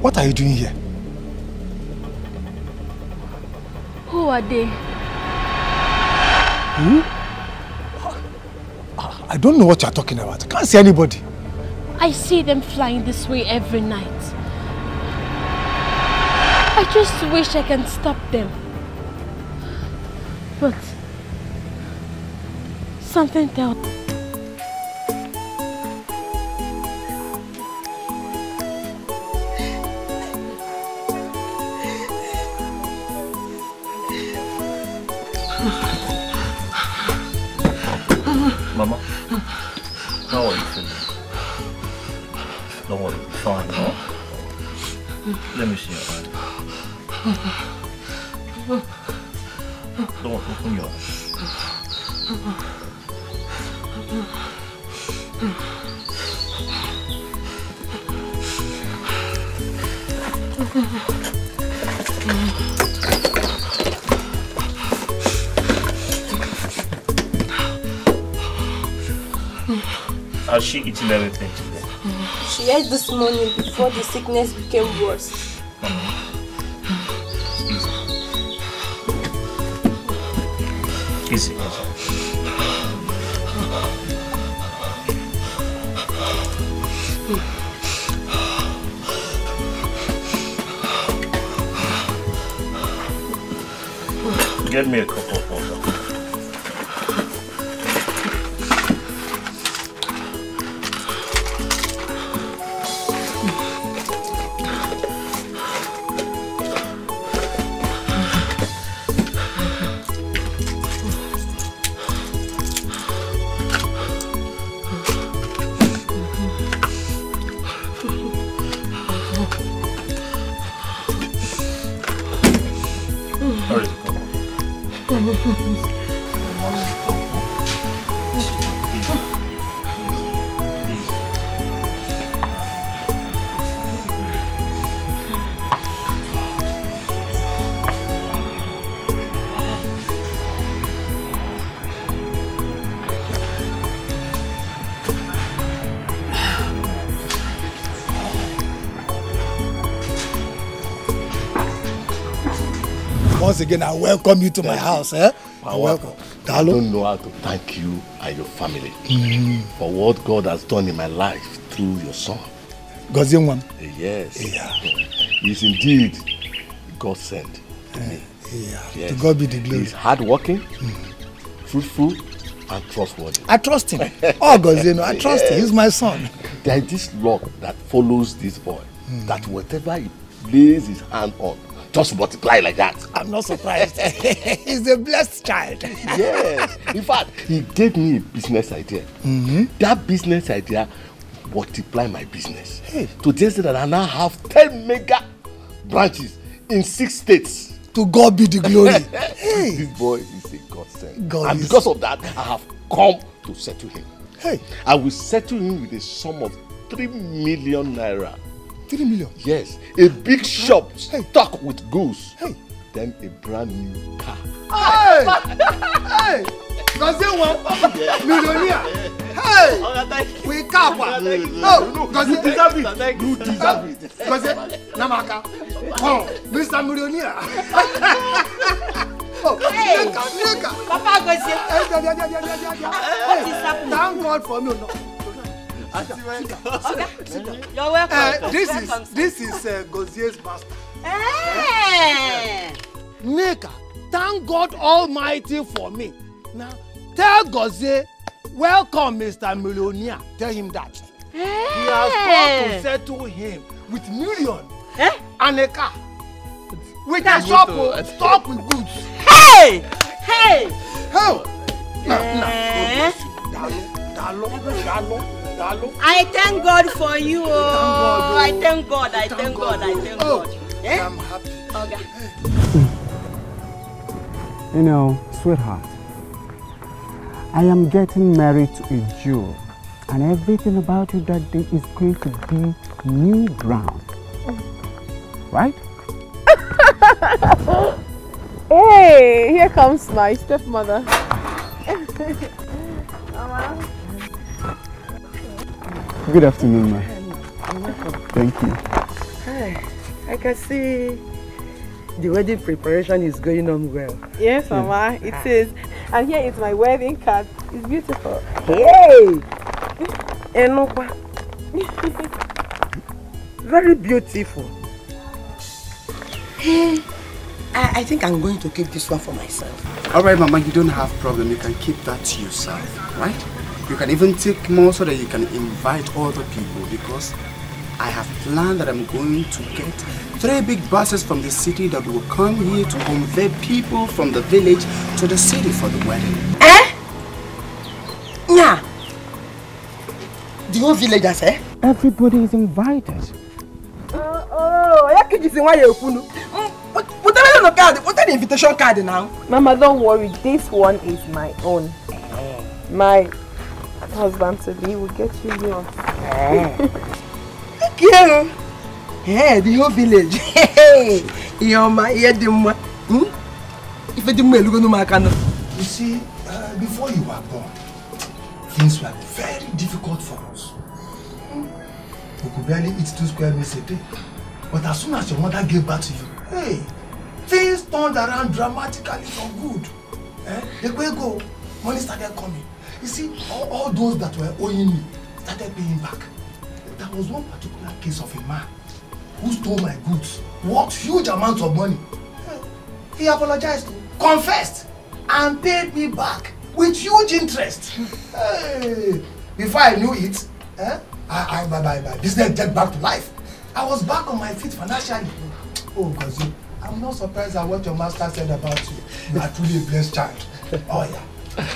What are you doing here? Who are they? Who? I don't know what you're talking about. I can't see anybody. I see them flying this way every night. I just wish I can stop them. But something tells me. Mama, how are you feeling? Don't worry, it's fine, no? Let me see your hand. Don't worry, open your eyes. Has she eaten everything today? She ate this morning before the sickness became worse. Easy. Get me a cup of water. Once again, I welcome you to my house. Welcome. I don't know how to thank you and your family for what God has done in my life through your son. Gozingwan. Yes. Yeah. He's indeed God sent. Yeah. Yes. To God be the glory. He's hardworking, fruitful, and trustworthy. I trust him. Oh, Gozino, I trust him. He's my son. There is this luck that follows this boy, that whatever he lays his hand on, just multiply like that. I'm not surprised. He's a blessed child. Yes. In fact, he gave me a business idea. That business idea multiply my business. Hey. To the extent that I now have 10 mega branches in 6 states. To God be the glory. Hey. This boy is a godsend. God and is... because of that, I have come to settle him. Hey. I will settle him with a sum of 3 million naira. 3 million? Yes. A big shop stocked with goods. Hey. Then a brand new car. Hey! Hey! Gozingwan, millionaire. Hey! We can't. Oh, Gozingwan, you deserve it. You deserve it. Gozingwan, Namaka. Oh, Mr. Millionaire. Oh, hey! Neka. Papa Gozingwan. What is happening? Thank God for me. You're welcome. This is Gozier's master. Hey! Neka, thank God Almighty for me. Now, tell Gozier, welcome Mr. Millionaire. Tell him that. Hey! He has come to settle him with million and a car. With a shop stocked with goods. Hey! Hey! How? I thank God for you. I thank God. I thank God. I'm happy. Okay. You know, sweetheart, I am getting married to a Jew, and everything about you that day is going to be new ground. Right? Hey, here comes my stepmother. Mama. Good afternoon, ma. Thank you. Hey. I can see the wedding preparation is going on well. Yes, Mama, it is. And here is my wedding card. It's beautiful. Hey! Enokwa. Very beautiful. Hey, I think I'm going to keep this one for myself. Alright, Mama, you don't have problem. You can keep that to yourself, right? You can even take more so that you can invite other people, because I have planned that I'm going to get 3 big buses from the city that will come here to convey people from the village to the city for the wedding. Eh? Yeah. The whole villagers, eh? Everybody is invited. Put the invitation card now. Mama, don't worry. This one is my own. My husband today will get you yours. Yeah. Hey, the whole village. Hey, you're my Edimwa. If I didn't look at You see, before you were born, things were very difficult for us. We could barely eat 2 square meals a day. But as soon as your mother gave birth to you, hey, things turned around dramatically for good. The way go, money started coming. You see, all those that were owing me started paying back. There was one particular case of a man who stole my goods, worth huge amounts of money. He apologized, confessed, and paid me back with huge interest. Hey, before I knew it, my business get back to life. I was back on my feet financially. Oh, Gozi, I'm not surprised at what your master said about you. You are truly a blessed child. Oh, yeah.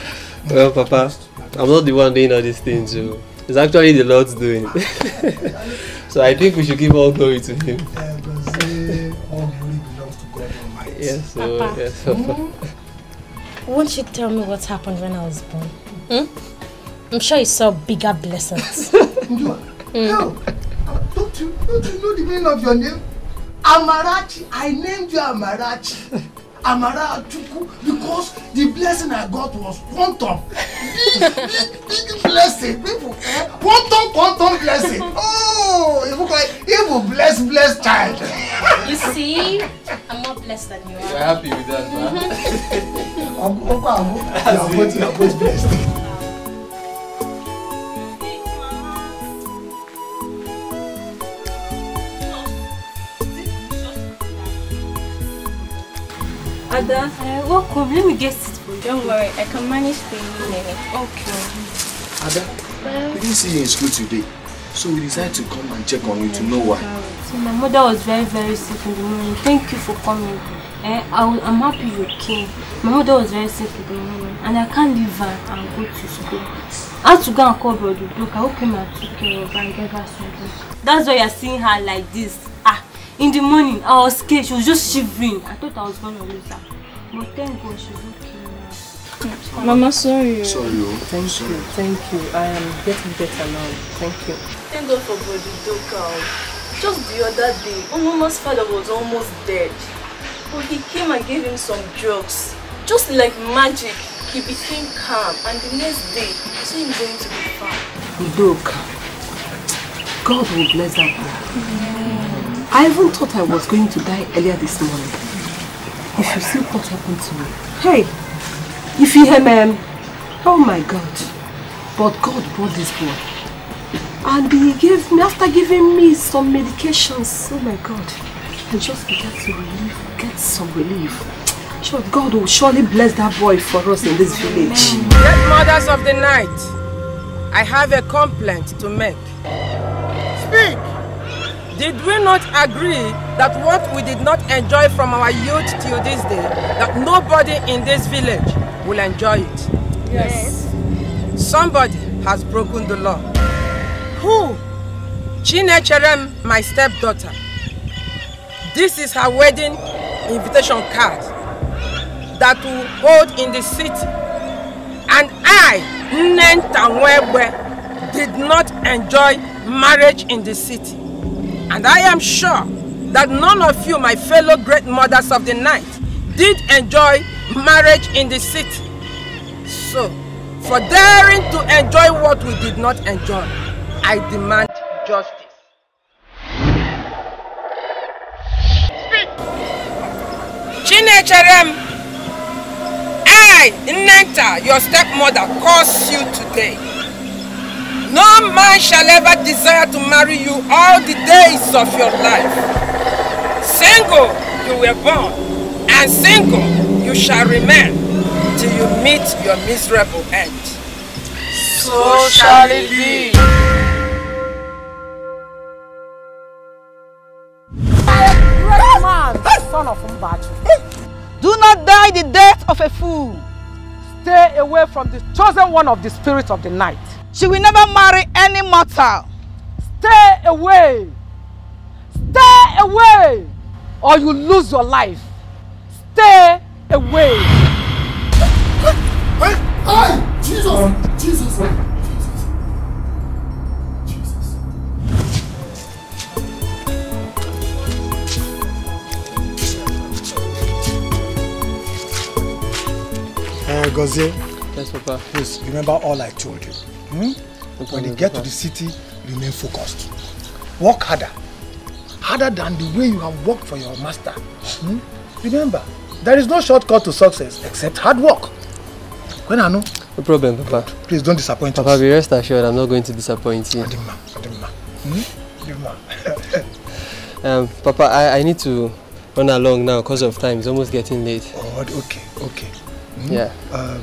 Well, Papa, I'm not the one doing all these things. So it's actually the Lord's doing it. So I think we should give all glory to Him. Gozi, all glory belongs to God Almighty. Yes, Papa. Yes, Papa. Won't you tell me what happened when I was born? I'm sure you saw bigger blessings. No. Don't you know the meaning of your name? Amarachi. I named you Amarachi. Amarachuku, because the blessing I got was quantum. Big blessing. People, quantum blessing. Oh, you blessed child. You see, I'm more blessed than you are. We're happy with that, man. You are both blessed. Ada, welcome. Let me get it for you. Don't worry, I can manage the minute. Okay. Ada, we didn't see you in school today, so we decided to come and check on you to know why. So my mother was very, very sick in the morning. Thank you for coming. I'm happy you came. My mother was very sick in the morning, and I can't leave her and go to school. I had to go and call Brother Duke. I hope him and took care of her and gave her something. That's why you're seeing her like this. In the morning, I was scared. She was just shivering. I thought I was going to lose her. But thank God she's okay now. Mama, sorry. Sorry, Thank you. I am getting better now. Thank you. Thank God for Brother Duke. Just the other day, Mama's father was almost dead. But he came and gave him some drugs. Just like magic, he became calm. And the next day, he said he was going to be fine. Duke, God will bless that boy. I even thought I was going to die earlier this morning. You should see what happened to me. Hey, if you hear me, oh my God. But God brought this boy. And he gave me, after giving me some medications, oh my God, I just began to get some relief. Sure, God will surely bless that boy for us in this village. Dead mothers of the night, I have a complaint to make. Speak! Did we not agree that what we did not enjoy from our youth till this day, that nobody in this village will enjoy it? Yes. Somebody has broken the law. Who? Chinecherem, my stepdaughter. This is her wedding invitation card that will hold in the city. And I, Nnentanwebe, did not enjoy marriage in the city. And I am sure that none of you, my fellow great mothers of the night, did enjoy marriage in the city. So, for daring to enjoy what we did not enjoy, I demand justice. Chinecherem, I, Nnenta, your stepmother, curse you today. No man shall ever desire to marry you all the days of your life. Single you were born, and single you shall remain till you meet your miserable end. So shall it be. Great man, son of Mbachi. Do not die the death of a fool. Stay away from the chosen one of the spirit of the night. She will never marry any mortal. Stay away. Stay away, or you lose your life. Stay away. Jesus! Jesus! Gozie, yes, Papa. Please remember all I told you. When you get to the city, remain focused. Work harder. Harder than the way you have worked for your master. Remember, there is no shortcut to success except hard work. When I know. No problem, Papa. Please don't disappoint us. Papa, be rest assured I'm not going to disappoint you. Papa, I need to run along now because of time. It's almost getting late. Oh, okay. Yeah.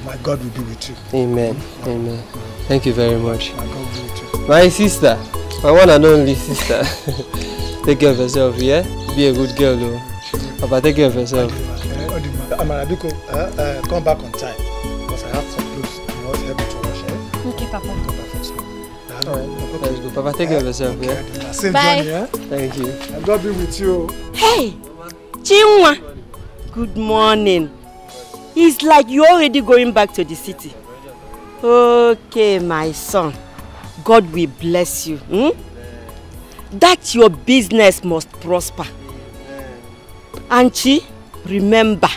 My God will be with you. Amen. Amen. Thank you very much. My God will be with you. My sister, my one and only sister. Take care of yourself, yeah? Be a good girl, though. Papa, take care of yourself. Amarabiko, come back on time because I have some clothes I want to help you to wash. Okay, Papa. Come back for some. Alright, let's go. Papa, take care of yourself, yeah? Same Bye. journey, eh? Thank you. My God be with you. Hey, Chinwa. Good morning. It's like you're already going back to the city. Okay, my son. God will bless you. That your business must prosper. Auntie, remember,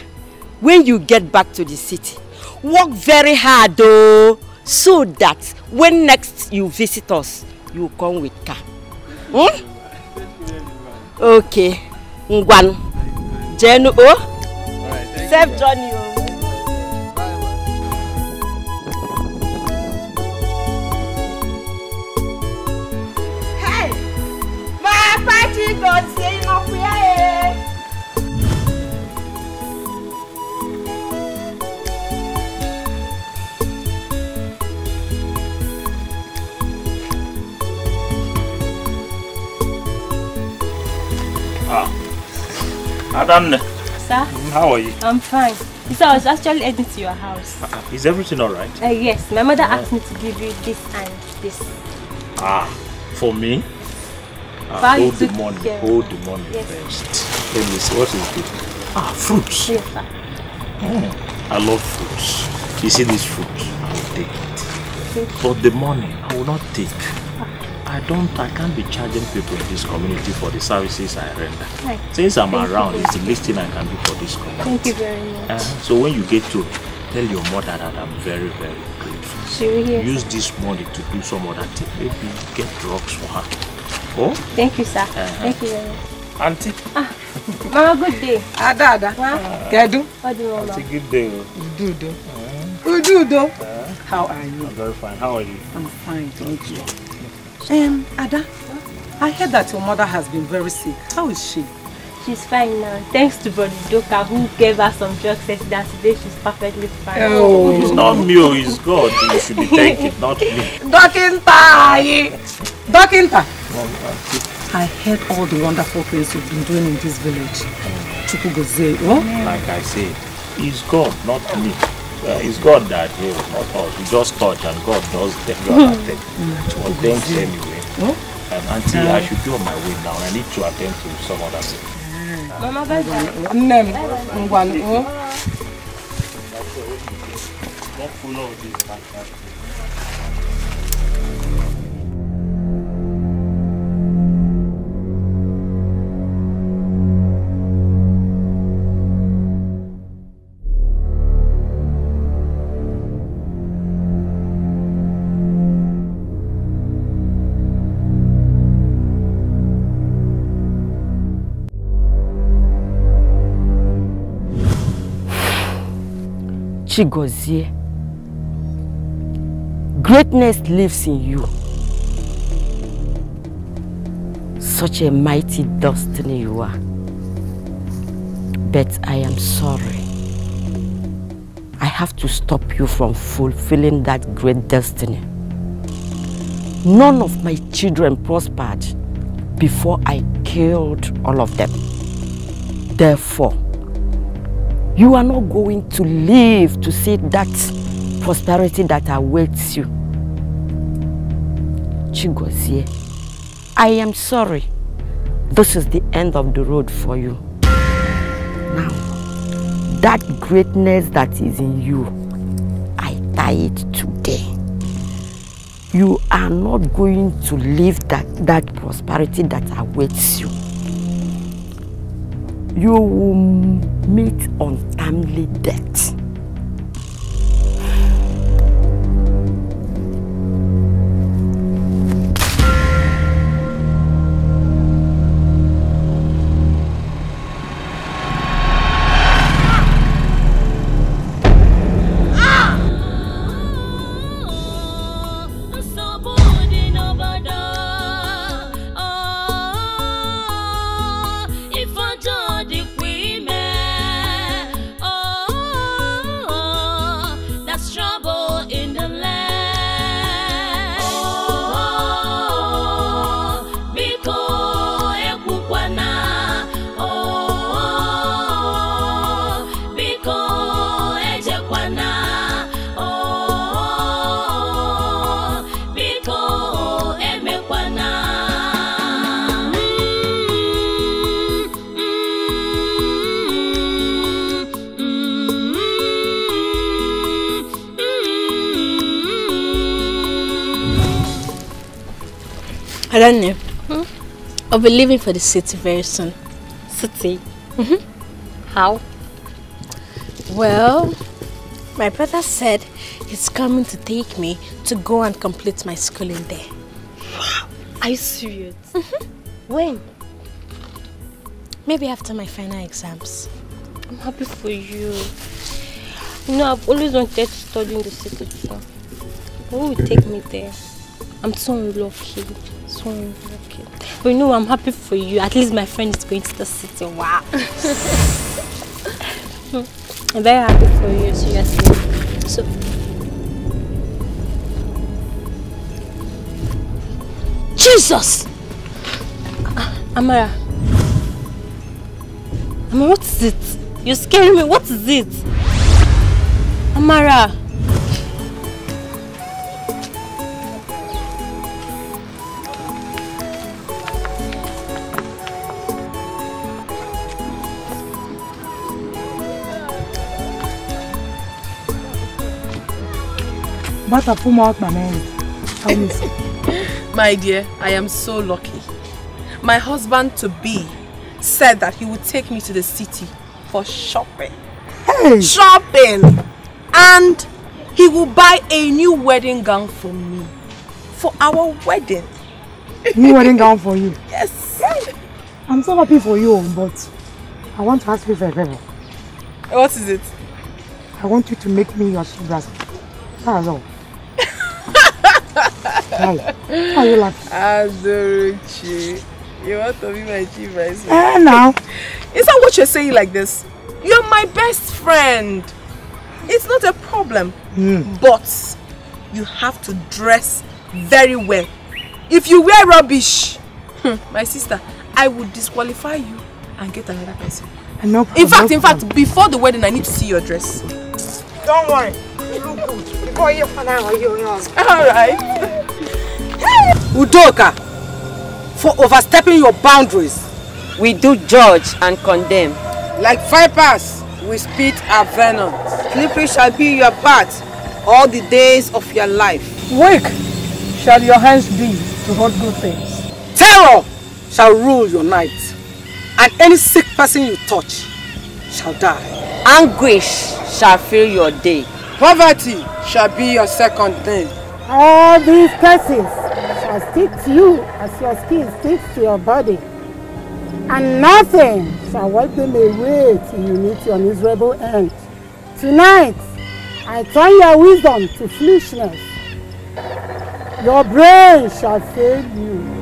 when you get back to the city, work very hard though, so that when next you visit us, you come with car. Okay. Ngwan. Jenu o. Safe journey o. Hey! My party God say no fear. Adam, Sir? how are you? I'm fine. Sir, I was actually heading to your house. Is everything alright? Yes, my mother asked me to give you this and this. For me? Hold the money. Hold the money first. Let me see, what is this? Fruits. Yes, sir. I love fruits. You see this fruit? I will take it. But the money, I will not take. I can't be charging people in this community for the services I render. Right. Since I'm around, it's the least thing I can do for this community. Thank you very much. So when you get to tell your mother that I'm very, very grateful. She will hear. Use this money to do some other thing. Maybe get drugs for her. Oh? Thank you, sir. Thank you very much. Auntie. Mama, good day. Ada. Kedu? What do you want? It's a good day. Ududo. How are you? I'm very fine. How are you? I'm fine, thank you. Ada, I heard that your mother has been very sick. How is she? She's fine now. Thanks to Brother Doka who gave her some drugs yesterday. Today she's perfectly fine. Oh, it's not me, it's God. You should be thanking, not me. Dokinta! I heard all the wonderful things you've been doing in this village. Like I said, it's God, not me. It's God that heals, not us. We just touch and God does the other thing. But thanks anyway. Auntie, I should be on my way now. I need to attend to some other thing. Mama, bye bye. Don't follow this. Chigozie, greatness lives in you. Such a mighty destiny you are. But I am sorry. I have to stop you from fulfilling that great destiny. None of my children prospered before I killed all of them. Therefore, you are not going to live to see that prosperity that awaits you. Chigozie, I am sorry. This is the end of the road for you. Now, that greatness that is in you, I tie it today. You are not going to live that prosperity that awaits you. You will meet untimely death. I don't know. I'll be leaving for the city very soon. City? How? Well, my brother said he's coming to take me to go and complete my schooling there. Are you serious? When? Maybe after my final exams. I'm happy for you. You know, I've always wanted to study in the city too. When you take me there, I'm so unlucky. So unlucky. But you know, I'm happy for you. At least my friend is going to the city. Wow. I'm very happy for you, seriously. So, Jesus! Amara. Amara, what is it? You're scaring me. What is it? Amara. My dear, I am so lucky. My husband-to-be said that he would take me to the city for shopping. Hey! Shopping! And he will buy a new wedding gown for me. For our wedding. New wedding gown for you? Yes. I'm so happy for you, but I want to ask you for a favor. What is it? I want you to make me your chief brass. That's all. Why are you laughing? Adoruchi. You want to be my chief brass? Now. Is that what you're saying like this? You're my best friend. It's not a problem. But you have to dress very well. If you wear rubbish, my sister, I will disqualify you and get another person. No problem. In fact, before the wedding, I need to see your dress. Don't worry. You look good. Before you find out what you're young. Alright. Udoka, for overstepping your boundaries, we do judge and condemn. like vipers, we spit our venom. Slippery shall be your path all the days of your life. Weak shall your hands be to hold good things. Terror shall rule your night, and any sick person you touch shall die. Anguish shall fill your day. Poverty shall be your second name. All these curses shall stick to you as your skin sticks to your body, and nothing shall wipe them away till you meet your miserable end. Tonight, I turn your wisdom to foolishness. Your brain shall fail you.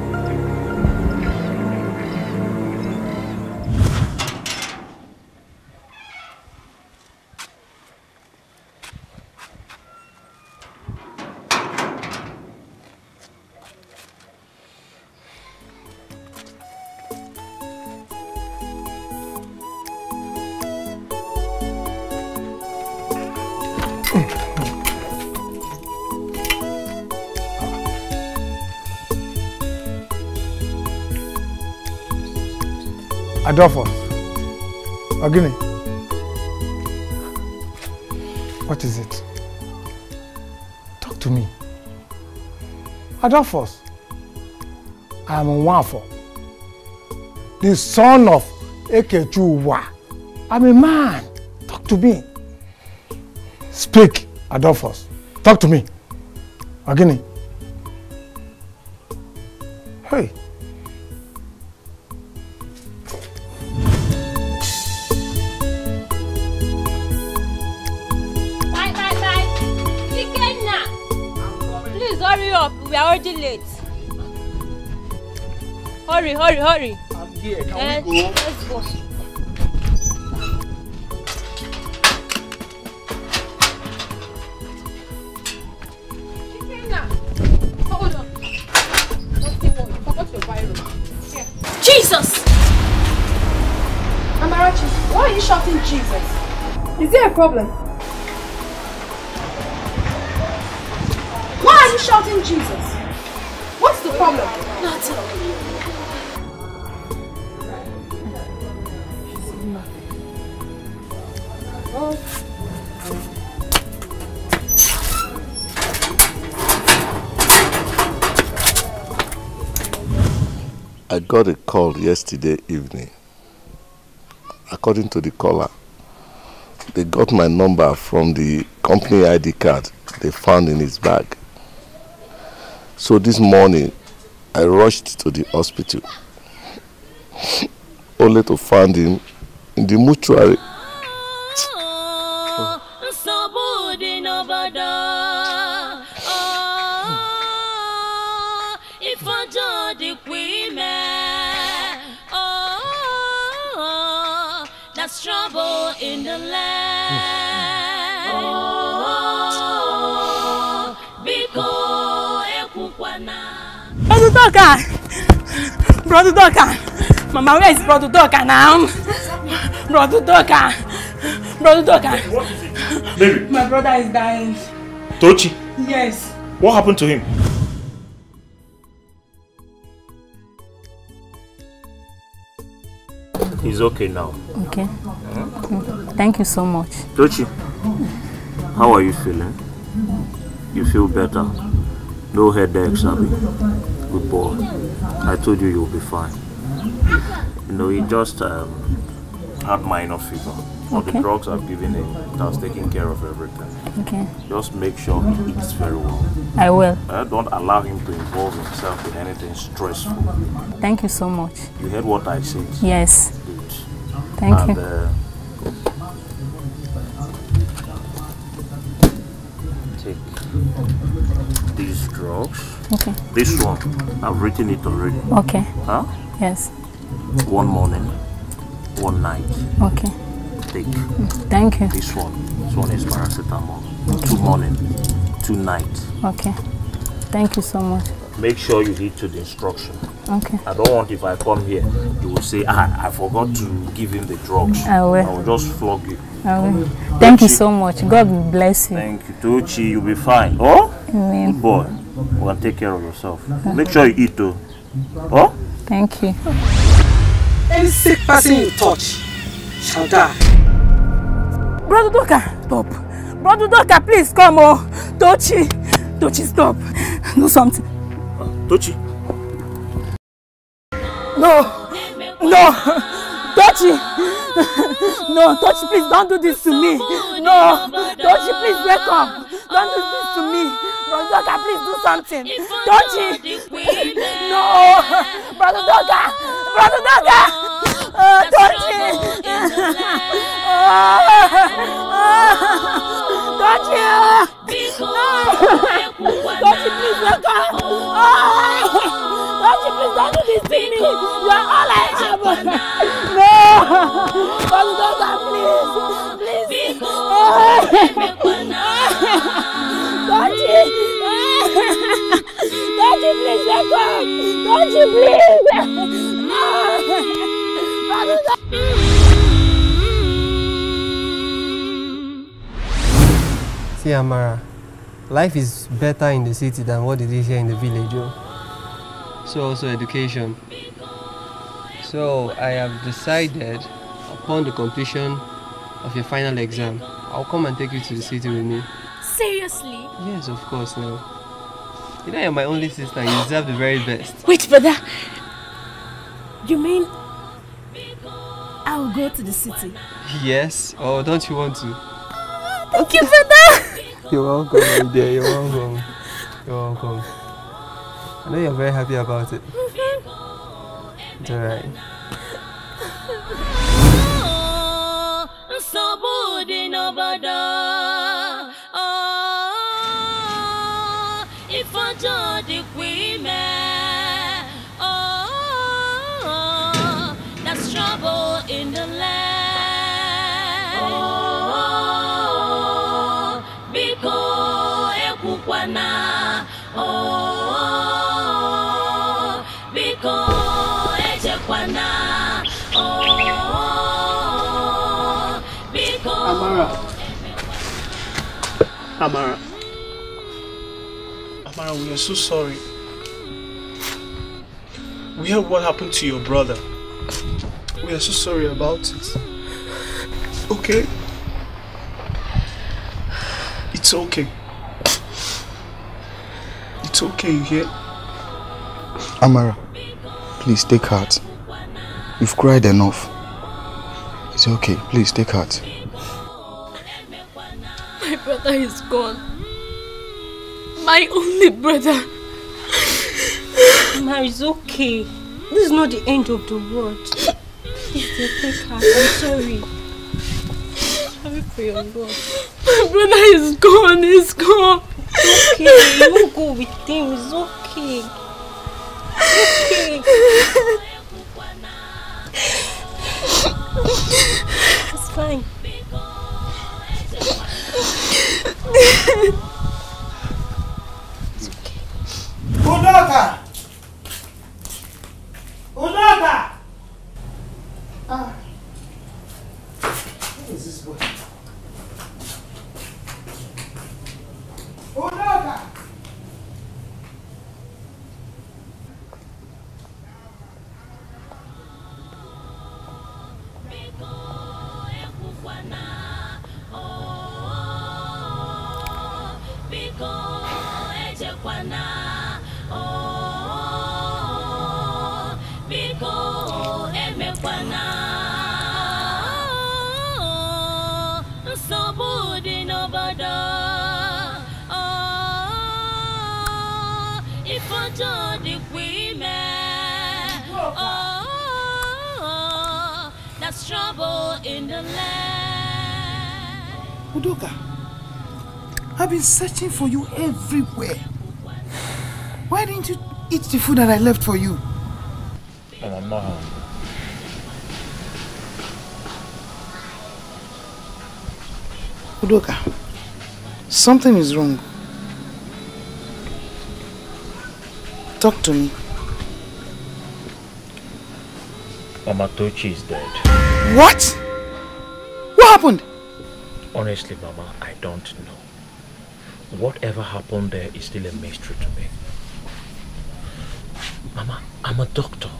Adolphus, Ogini, what is it? Talk to me. Adolphus, I am Nwafo, the son of Ekechuwa. I'm a man. Talk to me. Speak, Adolphus. Talk to me. Ogini. Hey. Hurry up, we are already late. Hurry, hurry, hurry. I'm here, can we go? Let's go. Hold on. What's your viral? Here. Jesus! Amarachi, why are you shouting Jesus? Is there a problem? Why are you shouting Jesus? What's the problem? Nothing. I got a call yesterday evening. According to the caller, they got my number from the company ID card they found in his bag. So this morning, I rushed to the hospital, only to find him in the mortuary. That's trouble in the land. Brother Doka! Mama, where is Brother Doka now? Brother Doka! Brother Doka! What is it? Baby. My brother is dying. Tochi? Yes. What happened to him? He's okay now. Okay. Thank you so much. Tochi, how are you feeling? You feel better? No headaches, Abby. Good boy. I told you you'll be fine. You know, he just had minor fever. All the drugs I've given him, it has taken care of everything. Okay. Just make sure he eats very well. I will. Don't allow him to involve himself in anything stressful. Thank you so much. You heard what I said? Yes. Good. Thank you. Take these drugs. Okay. This one, I've written it already. Okay. Huh? Yes. One morning, one night. Okay. Take. Thank you. This one is paracetamol. Okay. 2 morning, 2 night. Okay. Thank you so much. Make sure you heed to the instruction. Okay. I don't want if I come here, you will say, I forgot to give him the drugs. I will. I will just flog you. I will. Thank you so much. God will bless you. Thank you, Tochi. You'll be fine. Oh? Amen. Good boy. Go and take care of yourself. Make sure you eat too. Oh? Thank you. Any sick person you touch shall die. Brother Doka, stop. Brother Doka, please come. Oh, Tochi. Tochi, stop. Do something. Tochi. No. No. Tochi. No, Tochi, please don't do this to me. No. Tochi, please wake up. Don't do this to me. Brother Doka, please do something. Tochi. No. Brother Doka. Brother Doka. Please don't do this to me. You are all I have. No. Please. Don't you please let go. Don't you please. See, Amara, life is better in the city than what it is here in the village. So also education. So I have decided, upon the completion of your final exam, I'll come and take you to the city with me. Seriously? Yes, of course, no. You know you're my only sister, you deserve the very best. Wait, brother. You mean I'll go to the city? Yes, or don't you want to? Thank you, brother. You're welcome, my dear, you're welcome. You're welcome. I know you're very happy about it. It's alright. That's trouble in the land. Biko ekukwana. Biko echekwana. Biko. Amara, we are so sorry. We heard what happened to your brother. We are so sorry about it. Okay? It's okay. It's okay, you hear? Amara, please take heart. You've cried enough. It's okay, please take heart. My brother is gone. My only brother. Ma, it's okay. This is not the end of the world. Please take heart. I'm sorry. Sorry for your loss. My brother is gone. He's gone. It's okay. You won't go with him. It's okay. It's fine. Udoka! Udoka! Ah. Who is this boy? Udoka! That's trouble in the land. Udoka, I've been searching for you everywhere. Why didn't you eat the food that I left for you? I'm not hungry. Udoka, something is wrong. Talk to me. Mama Tochi is dead. What? What happened? Honestly, Mama, I don't know. Whatever happened there is still a mystery to me. Mama, I'm a doctor.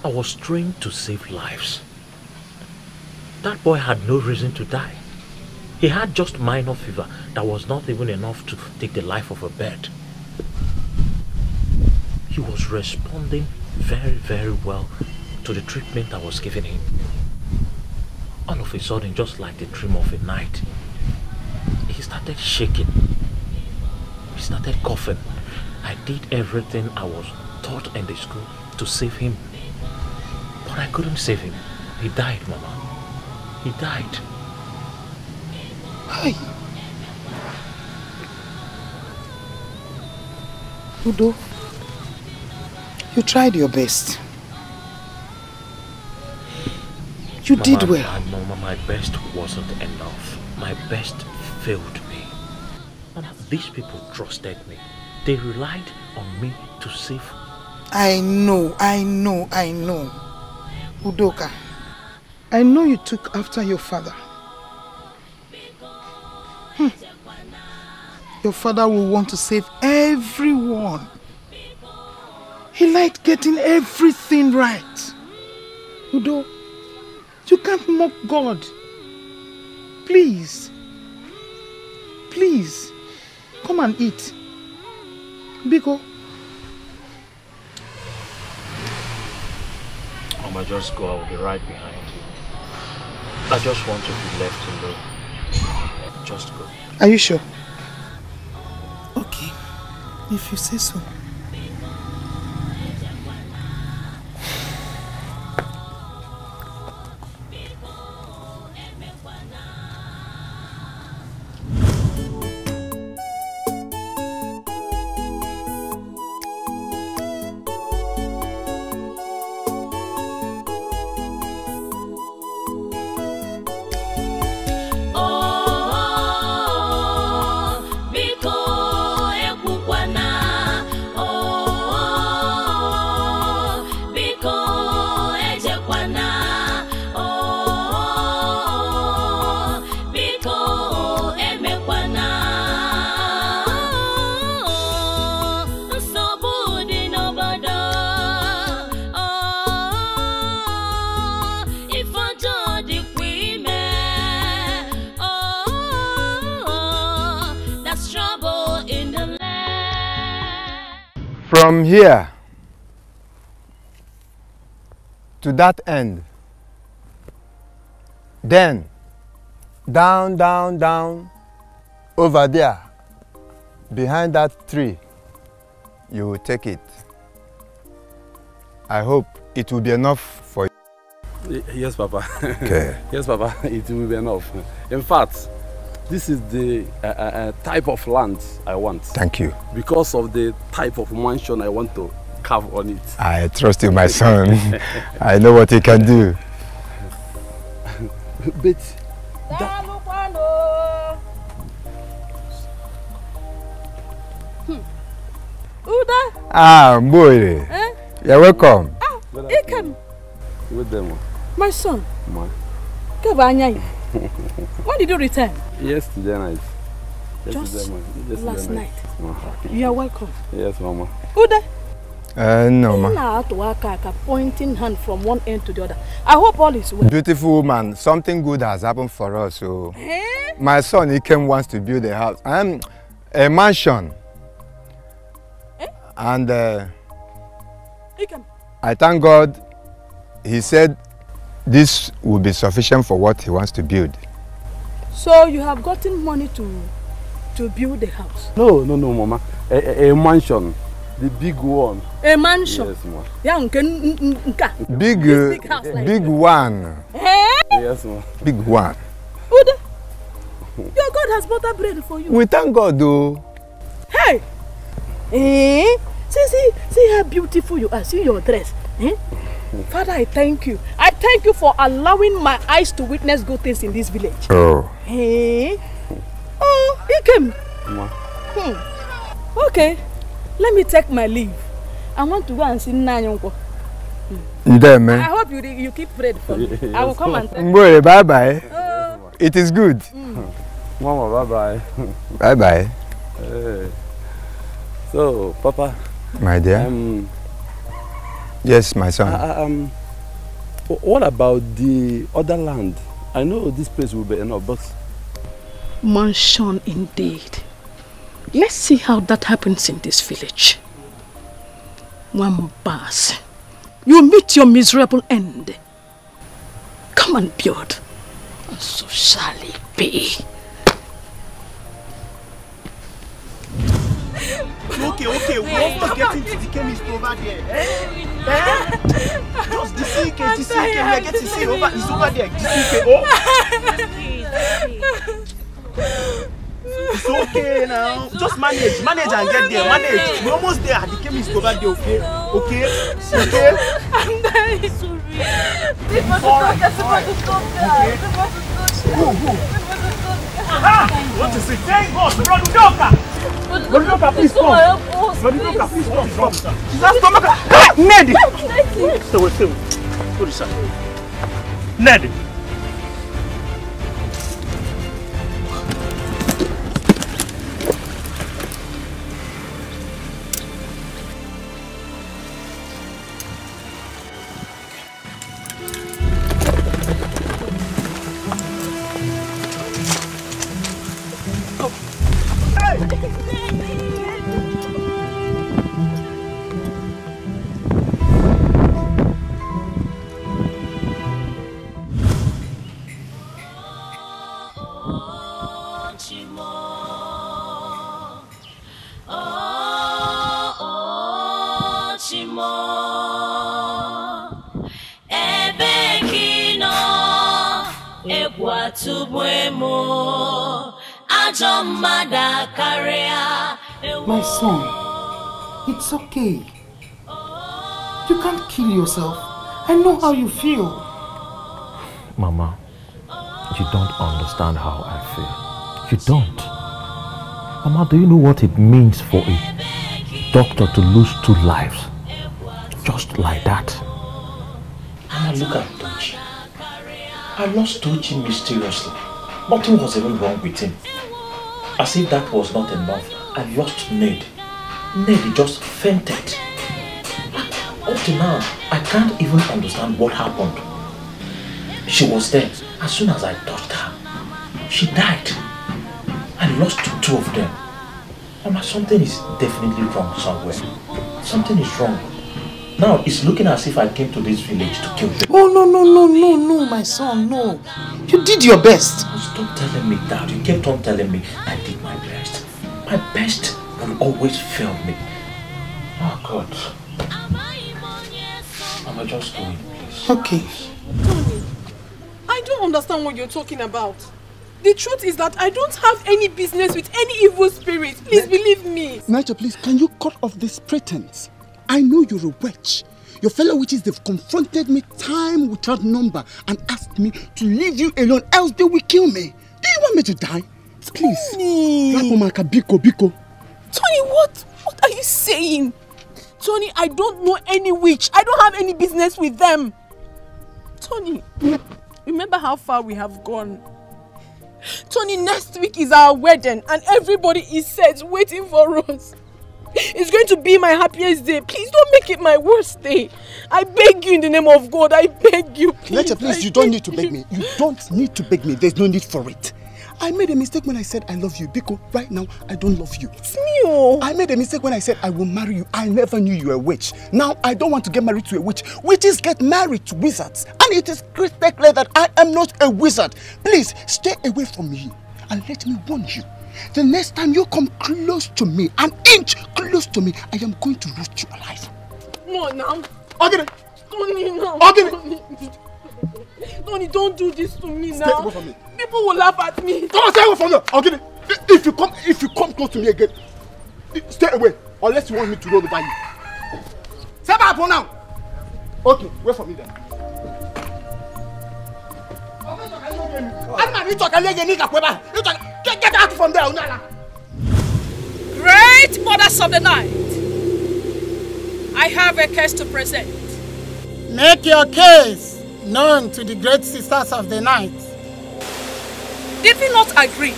I was trained to save lives. That boy had no reason to die. He had just minor fever that was not even enough to take the life of a bird. He was responding very, very well to the treatment I was giving him. All of a sudden, just like the dream of a night, he started shaking. He started coughing. I did everything I was taught in the school to save him. But I couldn't save him. He died, Mama. He died. Hi. Udo, you tried your best. You did well. Mama, my best wasn't enough. My best failed me. Mama, these people trusted me. They relied on me to save. I know. Udoka, I know you took after your father. Your father will want to save everyone. He liked getting everything right. Udo, you can't mock God. Please. Please. Come and eat. Biko. Mama, just go. I'll be right behind you. I just want to be left alone. Just go. Are you sure? Okay. If you say so. From here to that end, then down, down, down, over there, behind that tree, you will take it. I hope it will be enough for you. Yes, Papa. Okay. Yes, Papa, it will be enough. In fact, this is the type of land I want. Thank you. Because of the type of mansion I want to carve on it. I trust you, my son. I know what you can do. But Uda. Ah, boy. Eh? You're welcome. Ah, Ikem. With them. My son. Ma. When did you return? Yesterday night. Just last night. Mama. You are welcome. Yes, Mama. Uda. No, ma. Pointing hand from one end to the other. I hope all is well. Beautiful woman, something good has happened for us. So, eh? my son Ikem wants to build a house, a mansion, and Ikem. I thank God. He said this will be sufficient for what he wants to build. So you have gotten money to build the house? No, Mama. A mansion. The big one. A mansion? Yes, Ma. Big house like big one. Eh? Yes, Ma. Big one. Uda, your God has butter bread for you. We thank God, though. Hey! Eh? See how beautiful you are. See your dress. Eh? Father, I thank you. I thank you for allowing my eyes to witness good things in this village. Oh. Eh? Oh, he came. Okay. Let me take my leave. I want to go and see Nanyonko. I hope you keep bread for me. Yes. I will come and take Boy, bye-bye. It is good. Mama, bye-bye. Bye-bye. So, Papa. My dear. Yes, my son. What about the other land? I know this place will be enough, but... Mansion indeed. Let's see how that happens in this village. One pass. You meet your miserable end. Come and build. And so shall it be. Okay, we also get into the chemist over there. Just the sick and the I get to see over? It's over there. Oh. It's okay now. Just manage and get there. Manage. We're almost there. The chemist is over there. Okay. I'm dying. What is it? Thank God, Brother please come. Brother please come. That's stomach. Ned. Stay. What is that? Ned. My son, it's okay. You can't kill yourself. I know how you feel. Mama, you don't understand how I feel. You don't. Mama, do you know what it means for a doctor to lose 2 lives? Just like that. Mama, look at Tochi. I lost Tochi mysteriously. Nothing was even wrong with him. As if that was not enough, I lost Ned. Ned just fainted. Up to now, I can't even understand what happened. She was there. As soon as I touched her, she died. I lost 2 of them. Mama, something is definitely wrong somewhere. Something is wrong. Now, it's looking as if I came to this village to kill them. Oh, no, my son, no. You did your best. Stop telling me that. You kept on telling me I did my best. My best will always fail me. Oh, God. Mama, just go in, please. Okay. Tony, I don't understand what you're talking about. The truth is that I don't have any business with any evil spirit. Please believe me. Naija, please, can you cut off this pretense? I know you're a witch. Your fellow witches, they've confronted me time without number and asked me to leave you alone, else they will kill me. Do you want me to die? Please. Biko. Tony, what are you saying? Tony, I don't know any witch. I don't have any business with them. Tony, remember how far we have gone. Tony, next week is our wedding and everybody is set waiting for us. It's going to be my happiest day. Please don't make it my worst day. I beg you in the name of God. I beg you, please. Naija, please, you don't need to beg me. You don't need to beg me. There's no need for it. I made a mistake when I said I love you. Biko, right now, I don't love you. It's me, oh. I made a mistake when I said I will marry you. I never knew you were a witch. Now, I don't want to get married to a witch. Witches get married to wizards. And it is crystal clear that I am not a wizard. Please, stay away from me. And let me warn you. The next time you come close to me, an inch close to me, I am going to roast you alive. No, now. Okay. Tony, no. Okay. Tony, don't do this to me now. Stay away from me. People will laugh at me. Come on, stay away from me. Okay. If you come close to me again, stay away. Unless you want me to roll over you. Stay back for now. Okay, wait for me then. Get out from there, Unala. Great mothers of the night, I have a case to present. Make your case known to the great sisters of the night. Did we not agree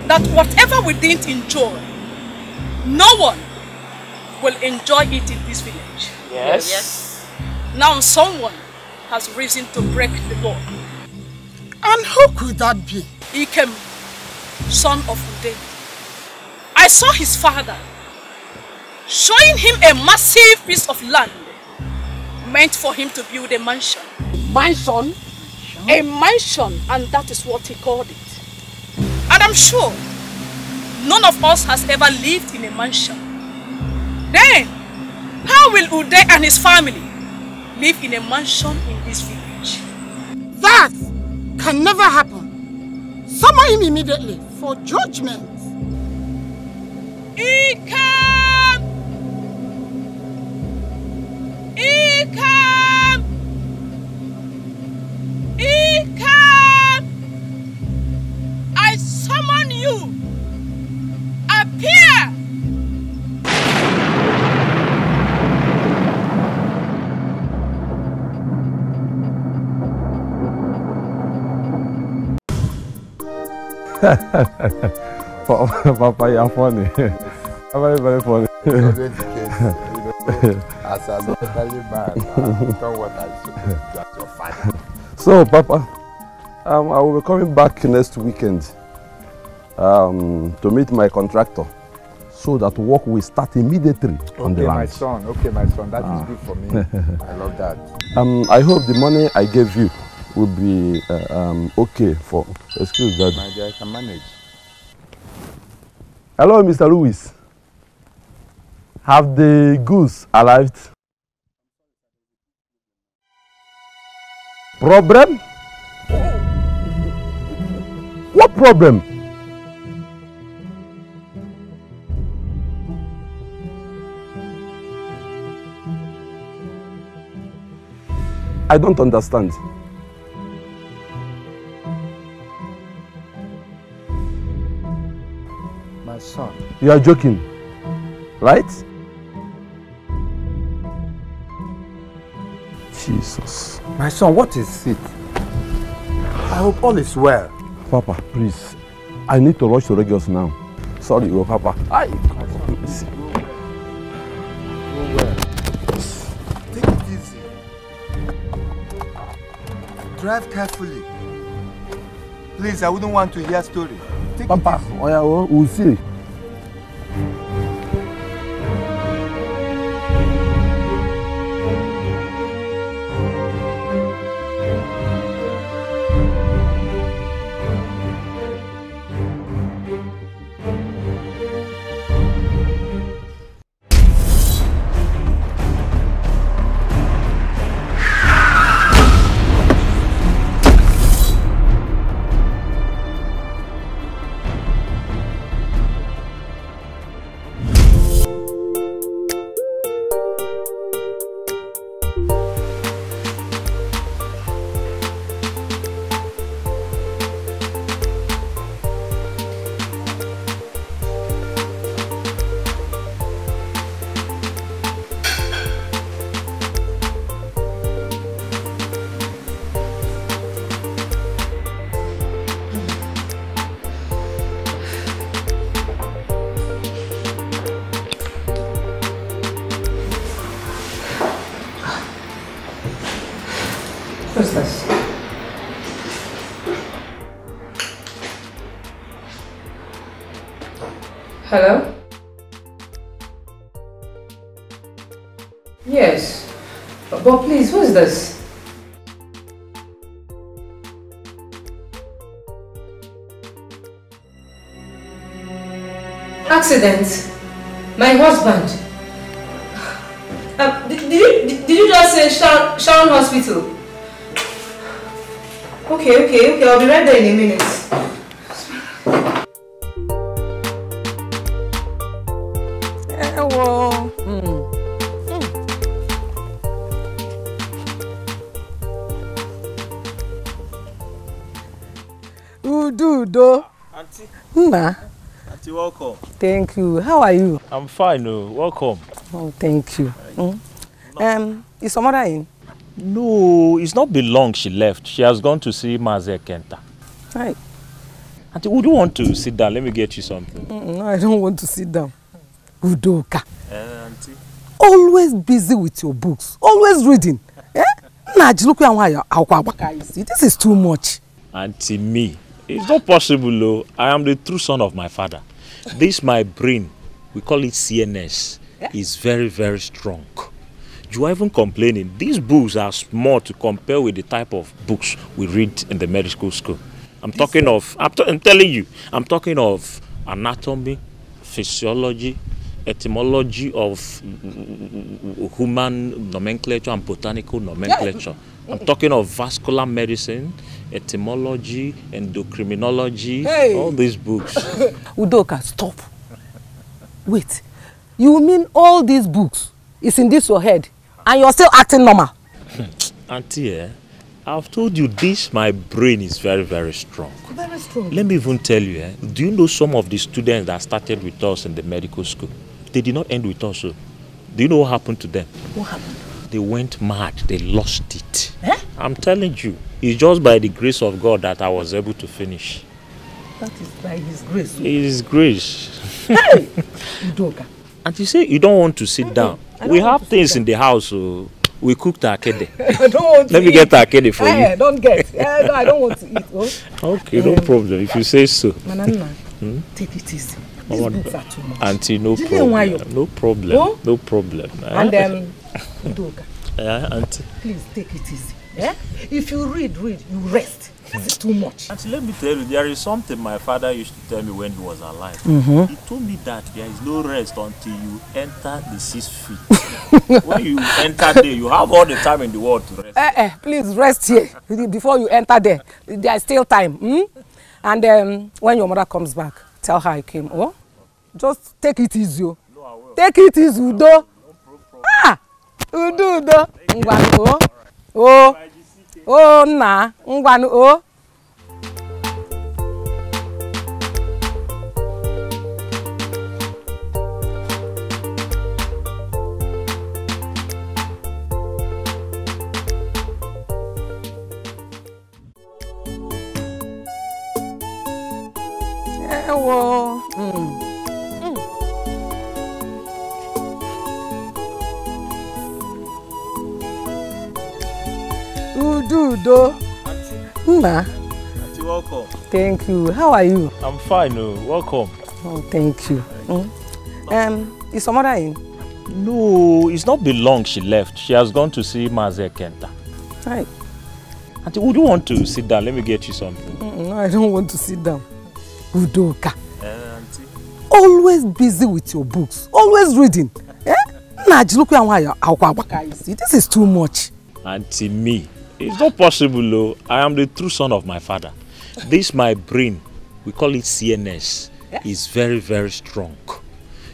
that whatever we didn't enjoy, no one will enjoy it in this village? Yes. Now someone has reason to break the law. And who could that be? Dikeh, son of Ude. I saw his father showing him a massive piece of land meant for him to build a mansion. Mansion? A mansion, and that is what he called it. And I'm sure none of us has ever lived in a mansion. Then, how will Ude and his family live in a mansion in this village. That can never happen. Summon him immediately for judgment. Ikam! Ikam! Ikam! I summon you! Appear! Papa, you're funny. Very, very funny. Always the case. You know, as a locally man, I don't what I should do as your father. So, Papa, I will be coming back next weekend to meet my contractor so that work will start immediately on the land. Okay, my son, that is good for me. I love that. I hope the money I gave you will be okay for. Excuse that. My dear, I can manage. Hello, Mr. Lewis. Have the goose arrived? Problem? What problem? I don't understand. My son. You are joking, right? Jesus. My son, what is it? I hope all is well. Papa, please. I need to rush to Regis now. Sorry, oh Papa. Please. Take it easy. Drive carefully. Please, I wouldn't want to hear story. Take Papa, we'll see. Who's this? Hello? Yes. But please, who is this? Accident. My husband. Did you just say Sharon Hospital? Okay, I'll be right there in a minute. Udo. Auntie. Nna. Auntie, welcome. Thank you. How are you? I'm fine, welcome. Oh, thank you. Is your mother in? No, it's not been long she left. She has gone to see Maze Kenta. Right. Auntie, would you want to sit down? Let me get you something. No, I don't want to sit down. Udoka. Auntie. Always busy with your books. Always reading. This is too much. Auntie, me. It's not possible, though. I am the true son of my father. This, my brain, we call it CNS, is very, very strong. You are even complaining. These books are small to compare with the type of books we read in the medical school. I'm telling you, I'm talking of anatomy, physiology, etymology of human nomenclature and botanical nomenclature. I'm talking of vascular medicine, etymology, endocrinology, all these books. Udoka, stop. Wait. You mean all these books is in this your head and you're still acting normal? Auntie, I've told you this, my brain is very, very strong. Very strong. Let me even tell you, do you know some of the students that started with us in the medical school? They did not end with us. So. Do you know what happened to them? What happened? They went mad. They lost it. I'm telling you, it's just by the grace of God that I was able to finish. That is by His grace. His grace. Hey! Udoka. And you say you don't want to sit down. We have things in the house. So we cooked akede. I don't want to Let me get akede for you. Don't get. No, I don't want to eat. Oh. Okay, no problem. If you say so. Manana, take it easy. These books are too much. Auntie, no problem. No problem. Oh? No problem. And Udoka. Auntie. Please take it easy. If you read, you rest. This is too much. Auntie, let me tell you, there is something my father used to tell me when he was alive. He told me that there is no rest until you enter the 6 feet. When you enter there, you have all the time in the world to rest. Please rest here before you enter there. There is still time. And when your mother comes back, tell her I came. Oh, just take it easy. No, I will. Take it easy, Udo. Udo. Ngwanu. Na. Ngwanu. Udo. Auntie, welcome. Thank you. How are you? I'm fine. Welcome. Oh, thank you. Is your mother in? No, it's not been long she left. She has gone to see Maze Kenta. Right. Auntie, would you want to sit down? Let me get you something. No, I don't want to sit down. Udoka. Auntie. Always busy with your books. Always reading. This is too much. Auntie, me. It's not possible, though. I am the true son of my father. This, my brain, we call it CNS, is very, very strong.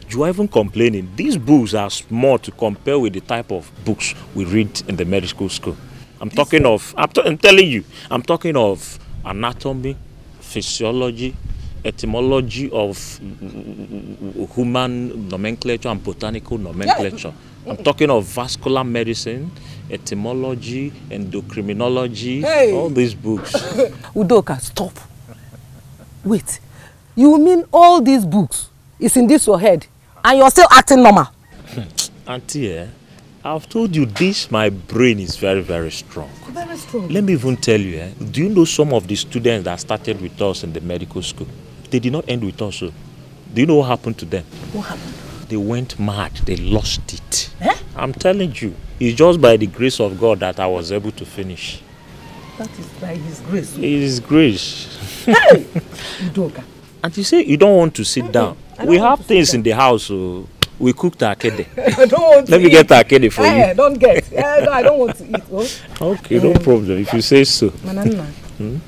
You are even complaining. These books are small to compare with the type of books we read in the medical school. I'm talking of anatomy, physiology, etymology of human nomenclature and botanical nomenclature. I'm talking of vascular medicine, etymology, endocrinology, all these books. Udoka, stop. Wait. You mean all these books is in this your head and you're still acting normal? Auntie, I've told you this, my brain is very, very strong. Very strong. Let me even tell you, do you know some of the students that started with us in the medical school? They did not end with us. So. Do you know what happened to them? What happened? They went mad. They lost it. I'm telling you, it's just by the grace of God that I was able to finish. That is by His grace. His grace. Hey! Udoka. And you say you don't want to sit down. We have things in the house. So we cooked akede. I don't want to Let me get akede for you. Don't get. No, I don't want to eat. Okay, no problem. If you say so. Manana,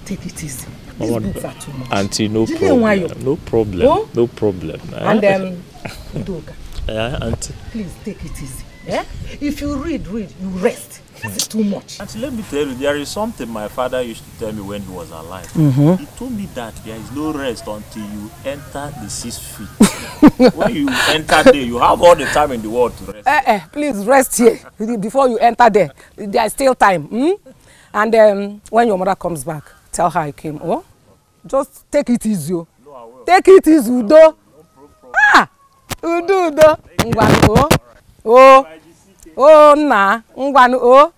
take it easy. These books are too much. Auntie, no problem. No problem. No problem. And Udoka. Auntie. Please take it easy. If you read, you rest. This is too much. Auntie, let me tell you, there is something my father used to tell me when he was alive. He told me that there is no rest until you enter the 6 feet. When you enter there, you have all the time in the world to rest. Please rest here before you enter there. There is still time. And when your mother comes back, tell her I came. Oh, just take it easy. No, I will. Take it easy, Udo. Udo. Ngwanu. Na. Ngwanu.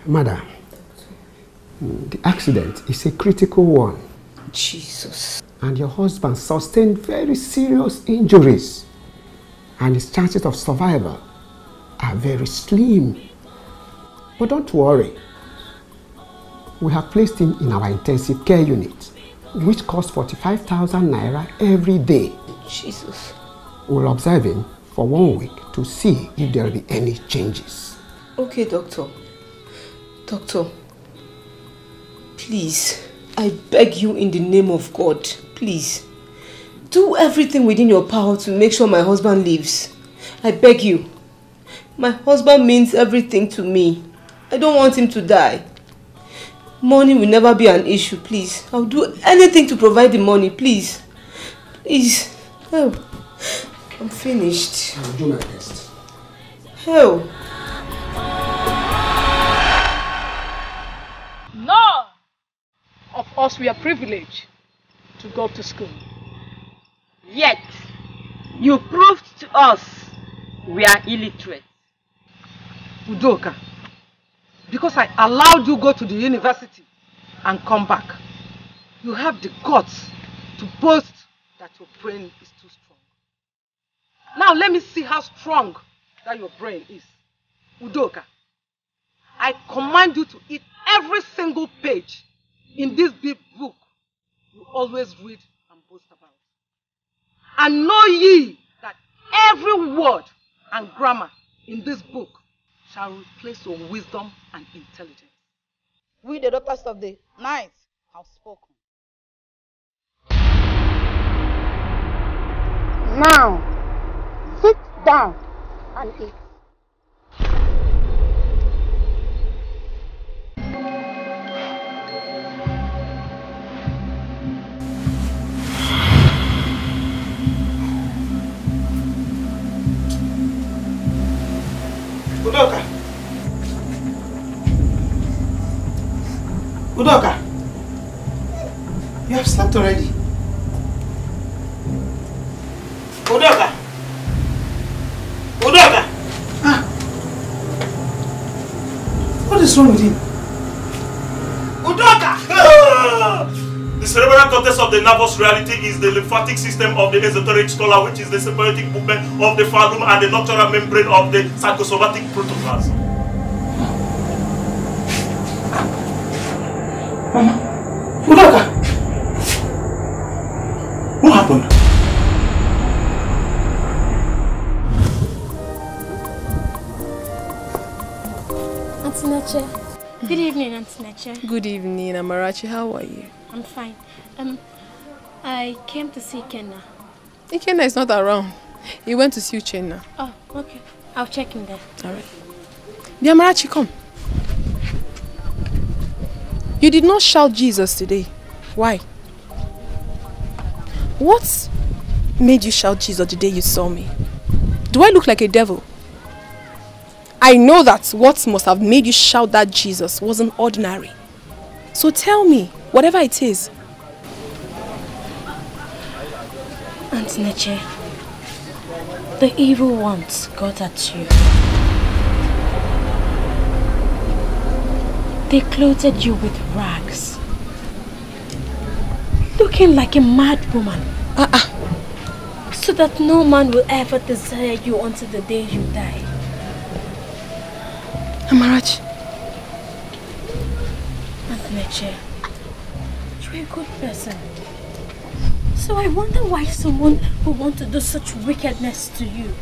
Madam, the accident is a critical one. Jesus. And your husband sustained very serious injuries. and his chances of survival are very slim. But don't worry. We have placed him in our intensive care unit, which costs 45,000 naira every day. Jesus. We'll observe him for 1 week to see if there will be any changes. Okay, doctor. Doctor, please, I beg you in the name of God, please, do everything within your power to make sure my husband lives. I beg you. My husband means everything to me. I don't want him to die. Money will never be an issue, please. I'll do anything to provide the money, please. Please. Oh, I'm finished. I'll do my best. Hell. None of us were privileged to go to school. Yet, you proved to us we are illiterate. Udoka, because I allowed you go to the university and come back, you have the guts to boast that your brain is too strong. Now let me see how strong that your brain is. Udoka, I command you to eat every single page in this big book you always read and boast about. And know ye that every word and grammar in this book shall replace your wisdom and intelligence. We, the daughters of the night, have spoken. Now, sit down and eat. Udoka. Udoka. You have slept already. Udoka. Udoka. Ah. What is wrong with him? Udoka! The cerebral cortex of the nervous reality is the lymphatic system of the esoteric scholar, which is the symbiotic movement of the phallus and the nocturnal membrane of the psychosomatic protoplasm. Udoka! What happened? Auntie Neche. Good evening, Auntie Neche. Good evening, Amarachi. How are you? I'm fine. I came to see Ikenna. Ikenna is not around. He went to see Uchenna. Oh, okay. I'll check in there. Alright. The Amarachi, come. You did not shout Jesus today. Why? What made you shout Jesus the day you saw me? Do I look like a devil? I know that what must have made you shout that Jesus wasn't ordinary. So tell me, whatever it is. Auntie Neche, the evil ones got at you. They clothed you with rags, looking like a mad woman, so that no man will ever desire you until the day you die. Amarachi. Auntie Neche, you're a good person. So I wonder why someone would want to do such wickedness to you.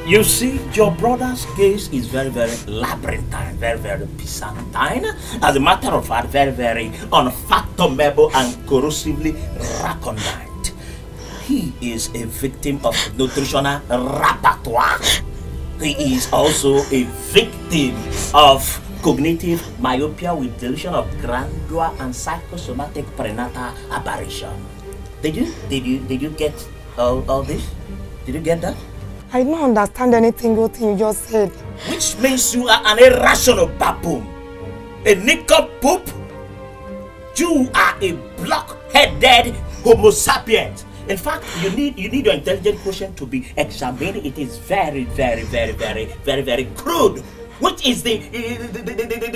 You see, your brother's case is very, very labyrinthine, very, very byzantine. As a matter of fact, very, very unfathomable and corrosively recondite. He is a victim of nutritional repertoire. He is also a victim of cognitive myopia with delusion of grandeur and psychosomatic prenatal aberration. Did you get all this? Did you get that? I don't understand any single thing you just said. Which means you are an irrational baboon. A nincompoop. You are a block-headed Homo sapiens. In fact, you need your intelligence quotient to be examined. It is very crude. Which is the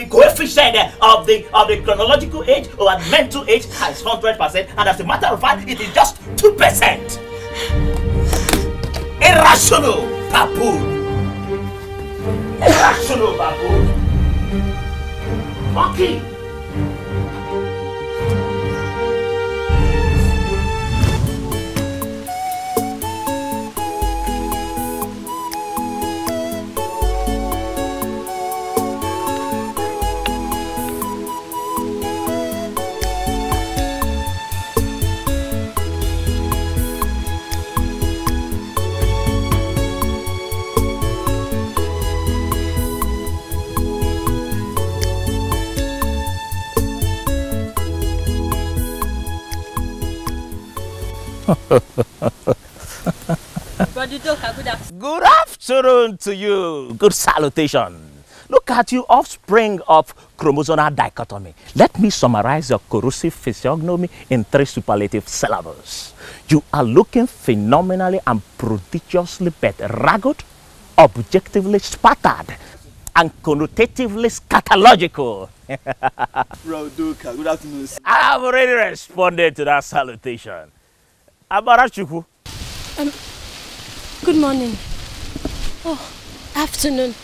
coefficient of the chronological age or mental age has 100%, and as a matter of fact, it is just 2%. Irrational baboon. Irrational baboon. Monkey. Good afternoon to you. Good salutation. Look at you, offspring of chromosomal dichotomy. Let me summarize your corrosive physiognomy in 3 superlative syllables. You are looking phenomenally and prodigiously ragged, objectively spattered, and connotatively scatological. Bro, Duka, good afternoon. I have already responded to that salutation. Abarachuku. Good morning. Oh, afternoon.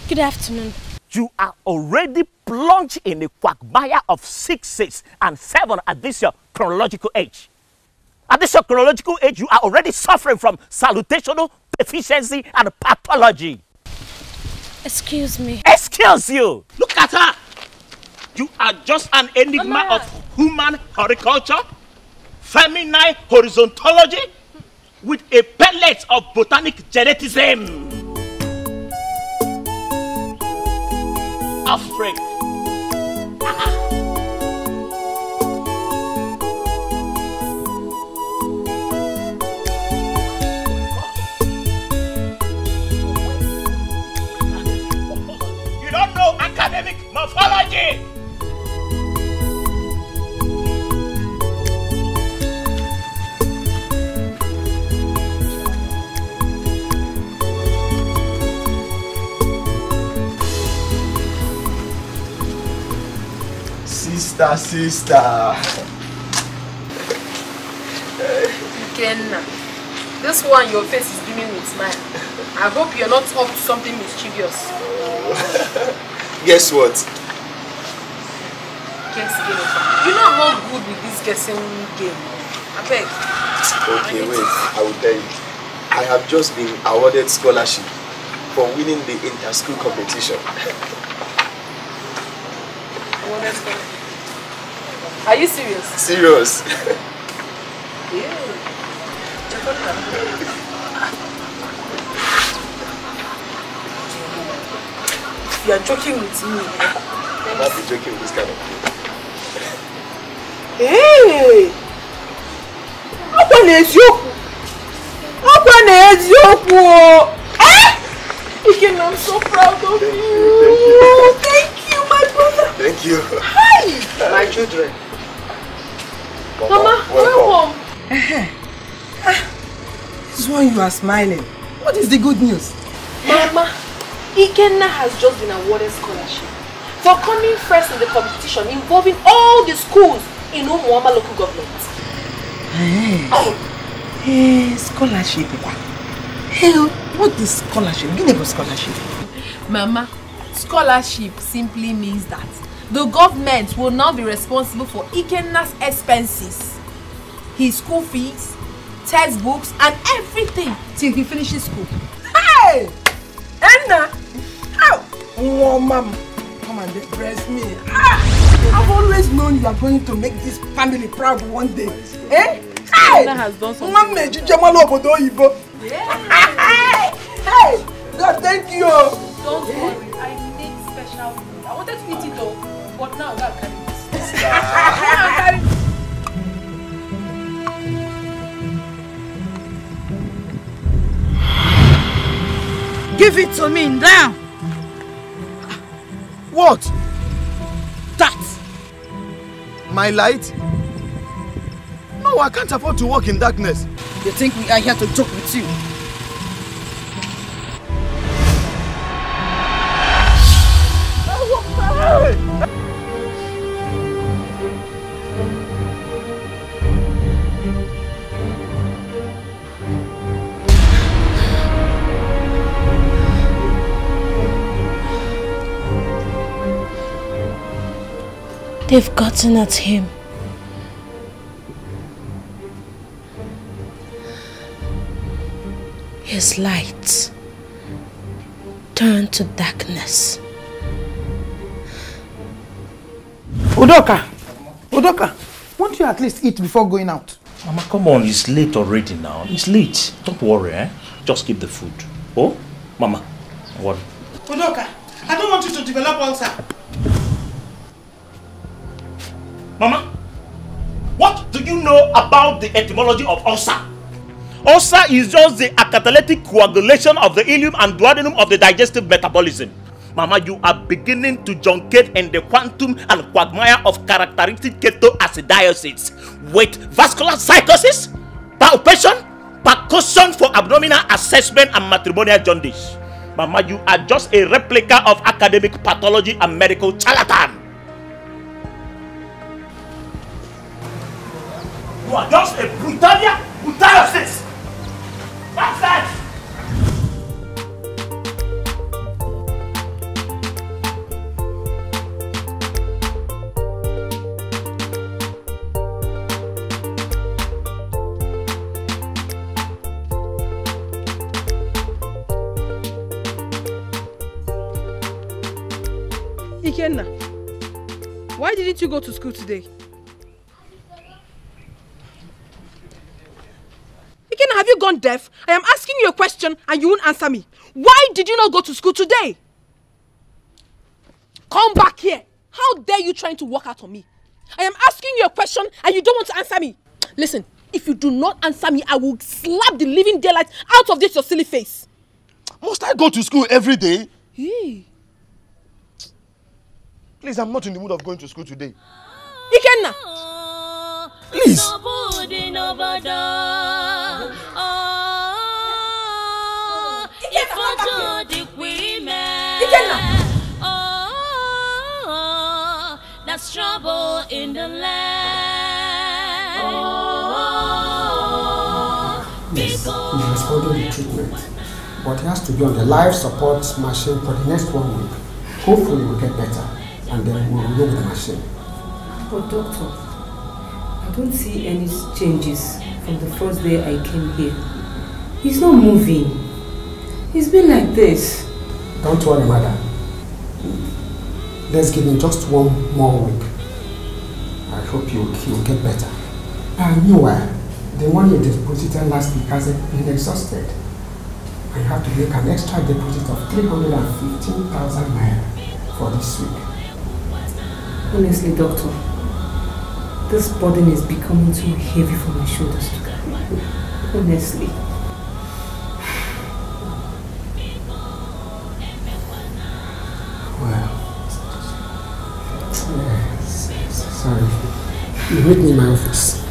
Good afternoon. You are already plunged in a quagmire of 6, 6, and 7 at this your chronological age. At this your chronological age, you are already suffering from salutational deficiency and pathology. Excuse me. Excuse you. Look at her. You are just an enigma of human horticulture, feminine horizontology, with a pellet of botanic geneticism. Offspring. You don't know academic morphology. Sister. Ikenna, this one your face is beaming with smile. I hope you're not up to something mischievous. Guess what? Guess game. You know I'm not good with this guessing game. I beg. Okay, wait. I will tell you. I have just been awarded scholarship for winning the inter-school competition. Awarded scholarship. Are you serious? Serious. Yeah. You are joking with me. I'm not be joking with this kind of thing. Hey! Ikenna, I'm so proud of you. Thank you, my brother. Thank you. Hi! My children. Mama, welcome. This is why you are smiling. What is the good news? Mama, Ikenna has just been awarded scholarship for coming first in the competition involving all the schools in Umuoma local government. Scholarship. Hey, what is scholarship? Give me a scholarship. Mama, scholarship simply means that the government will now be responsible for Ikenna's expenses, his school fees, textbooks, and everything till he finishes school. Hey! Enna! How? Oh, Mom. Come and embrace me. I've always known you are going to make this family proud one day. Eh? Hey! Has done something. Hey! God, thank you. Don't worry, I made special food. I wanted to eat it all, but now God can eat it. Give it to me now. What? That. My light? No, I can't afford to walk in darkness. You think we are here to joke with you? They've gotten at him. His light turned to darkness. Udoka! Udoka! Won't you at least eat before going out? Mama, come on, it's late already now. It's late. Don't worry, eh? Just keep the food. Oh, Mama, what? Udoka, I don't want you to develop ulcer. Mama, what do you know about the etymology of ulcer? Ulcer is just the acatalytic coagulation of the ileum and duodenum of the digestive metabolism. Mama, you are beginning to truncate in the quantum and quagmire of characteristic ketoacidosis with vascular psychosis, palpation, percussion for abdominal assessment and matrimonial jaundice. Mama, you are just a replica of academic pathology and medical charlatan. You are just a brutalia. What's that? Ikenna, why didn't you go to school today? Ikenna, have you gone deaf? I am asking you a question and you won't answer me. Why did you not go to school today? Come back here. How dare you trying to walk out on me? I am asking you a question and you don't want to answer me. Listen, if you do not answer me, I will slap the living daylight out of this your silly face. Must I go to school every day? Hey. Please, I'm not in the mood of going to school today. Ikenna! Please! That's trouble in the land. Yes, he's responding to treatment, but he has to be on the life support machine for the next 1 week. Hopefully we'll get better, and then we'll remove the machine. But doctor, I don't see any changes from the first day I came here. He's not moving. He's been like this. Don't worry, madam. Let's give him just 1 more week. I hope he'll get better. And meanwhile, the money you deposited last week has been exhausted. I have to make an extra deposit of 315,000 naira for this week. Honestly, doctor, this burden is becoming too heavy for my shoulders to carry. Honestly. Sorry. You meet me in my office.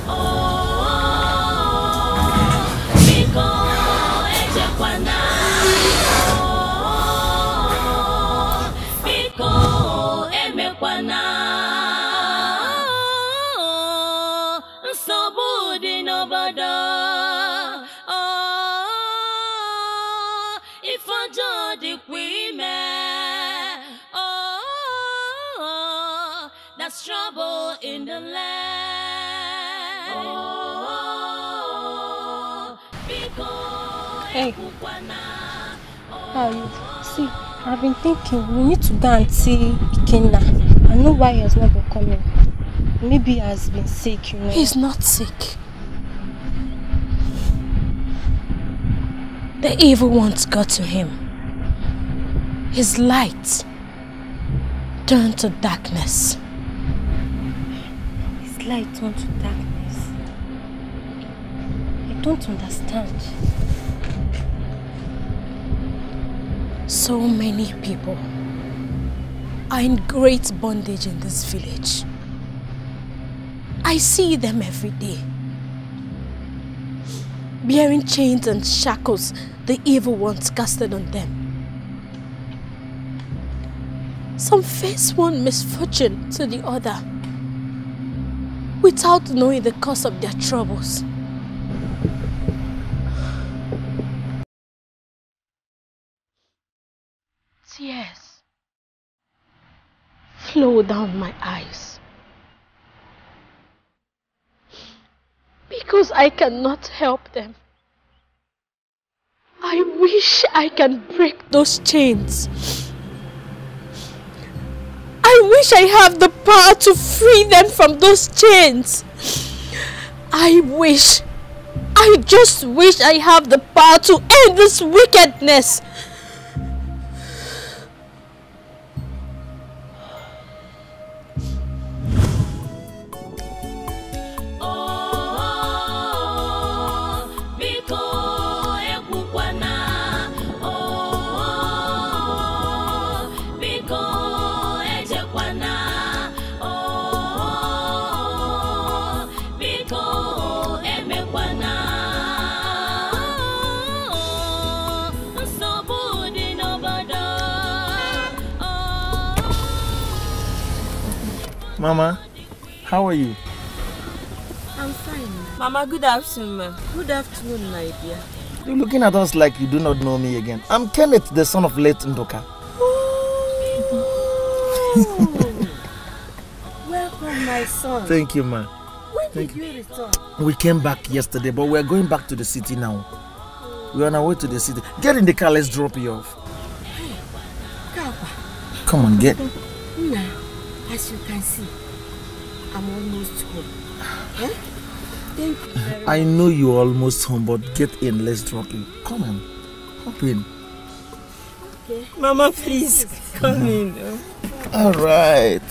That's trouble in the land. Hey, how are you? See, I've been thinking we need to go and see Ikenna. I know why he has not been coming. Maybe he has been sick, you know. He's not sick. The evil ones got to him. His light turned to darkness. His light turned to darkness. I don't understand. So many people are in great bondage in this village. I see them every day, bearing chains and shackles the evil ones casted on them. Some face one misfortune to the other without knowing the cause of their troubles. Tears flow down my eyes because I cannot help them. I wish I can break those chains. I wish I have the power to free them from those chains. I just wish I have the power to end this wickedness. Mama, how are you? I'm fine. Mama, good afternoon, ma. Good afternoon, my dear. You're looking at us like you do not know me again. I'm Kenneth, the son of late Ndoka. Welcome, my son. Thank you, ma. When did you return? We came back yesterday, but we're going back to the city now. We're on our way to the city. Get in the car, let's drop you off. Come on, get. Now, as you can see, I'm almost home. Eh? Thank you very much. I know you're almost home, but get in, let's drop you. Come on, hop in. Okay. Mama, please, come in. Alright.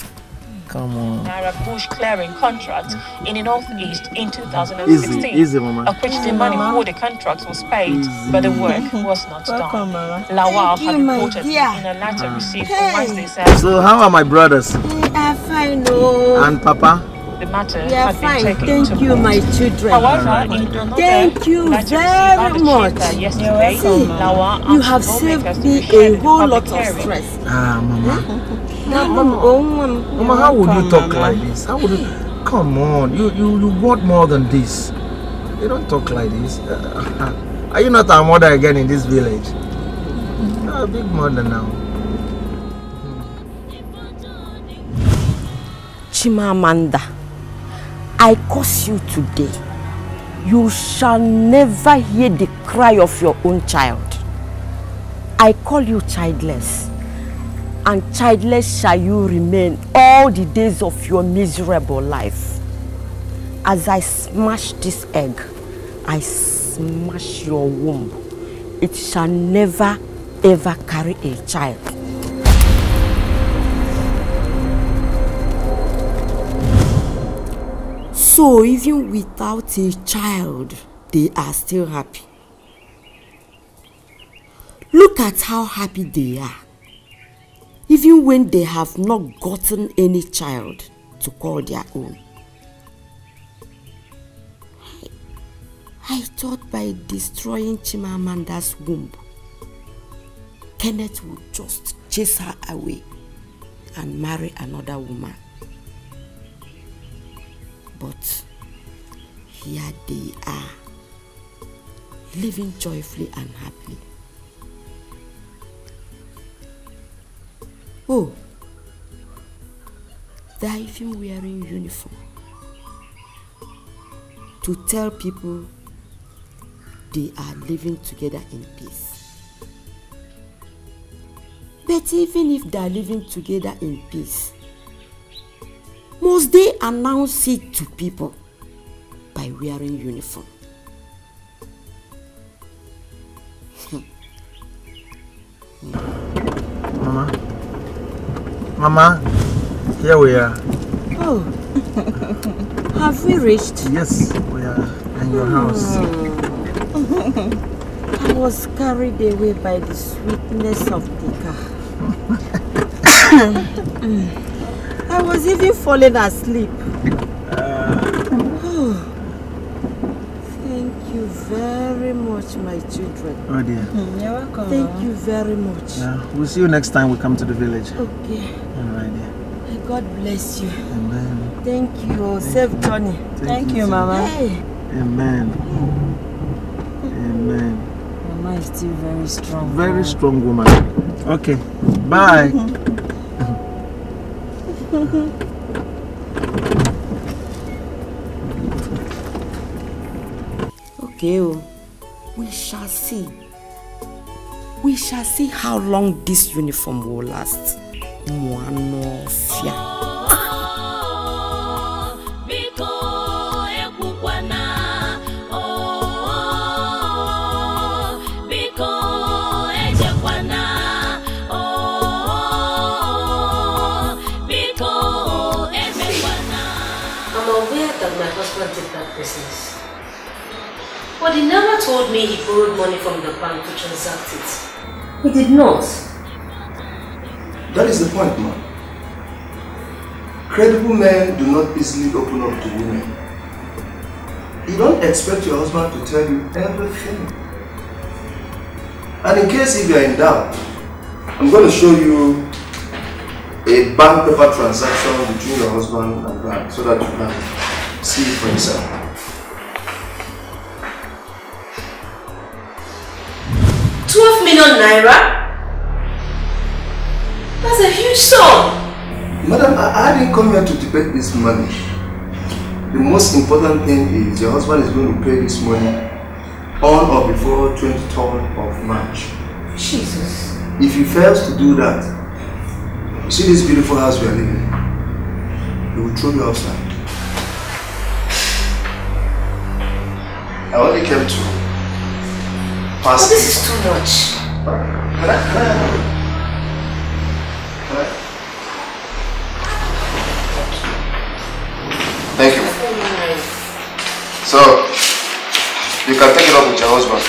Come on. Naira bush clearing contract in the northeast in 2016. Easy, Mama. Of which the money for the contract was paid, but the work was not done. Lawal had reported in a letter received on Wednesday said. So how are my brothers? They are fine, oh. And Papa? The matter had been taken Thank to you, court. my children. However, in another thank you letter very much. Yesterday, Lawal You have saved me a whole lot of stress. Ah, Mama. Mama, how would you talk like this? How would you? Come on, you want more than this. You don't talk like this. Are you not our mother again in this village? You're a big mother now. Chimamanda, I curse you today. You shall never hear the cry of your own child. I call you childless. And childless shall you remain all the days of your miserable life. As I smash this egg, I smash your womb. It shall never ever carry a child. So even without a child, they are still happy. Look at how happy they are. Even when they have not gotten any child to call their own. I thought by destroying Chimamanda's womb, Kenneth would just chase her away and marry another woman. But here they are, living joyfully and happily. Oh, they are even wearing uniform to tell people they are living together in peace. But even if they are living together in peace, must they announce it to people by wearing uniform? Mama, here we are. Oh, have we reached? Yes, we are in your house. was carried away by the sweetness of Dikeh. I was even falling asleep. Thank you very much, my children. Oh dear. You're welcome. Thank you very much. Yeah, we'll see you next time we come to the village. Okay. Alright, dear. God bless you. Amen. Thank you. Safe journey. Thank you, Mama. Hey. Amen. Amen. Mama is still very strong. Very strong woman. Okay. Bye. Okay, we shall see. We shall see how long this uniform will last. My husband did that business. But he never told me he borrowed money from the bank to transact it. He did not. That is the point, man. Credible men do not easily open up to women. You don't expect your husband to tell you everything. And in case if you are in doubt, I'm going to show you a bank paper transaction between your husband and bank so that you can see it for yourself. ₦12 million naira? That's a huge sum. Madam, I didn't come here to debate this money. The most important thing is your husband is going to pay this money on or before 23rd of March. Jesus. If he fails to do that, you see this beautiful house we are living in? He will throw you outside. I only came to pass. Oh, this is too much. Can I? Thank you. So, you can take it up with your husband.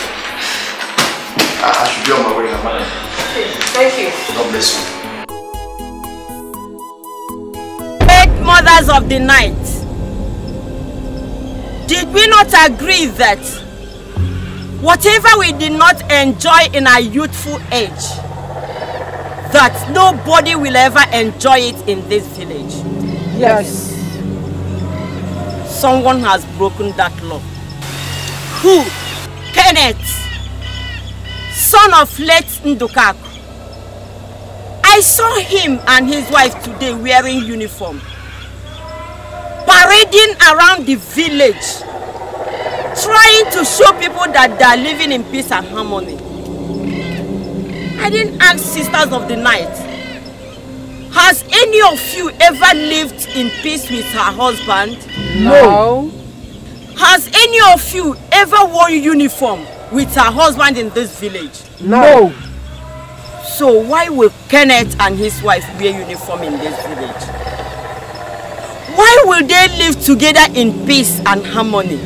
I should be on my way now, madam. Thank you. God bless you. Great mothers of the night, did we not agree that whatever we did not enjoy in our youthful age, that nobody will ever enjoy it in this village? Yes. Someone has broken that law. Who? Kenneth, son of late Ndukaku. I saw him and his wife today wearing uniform, parading around the village, trying to show people that they are living in peace and harmony. I didn't ask sisters of the night, has any of you ever lived in peace with her husband? No. Has any of you ever worn uniform with her husband in this village? No. So why will Kenneth and his wife wear uniform in this village? Why will they live together in peace and harmony?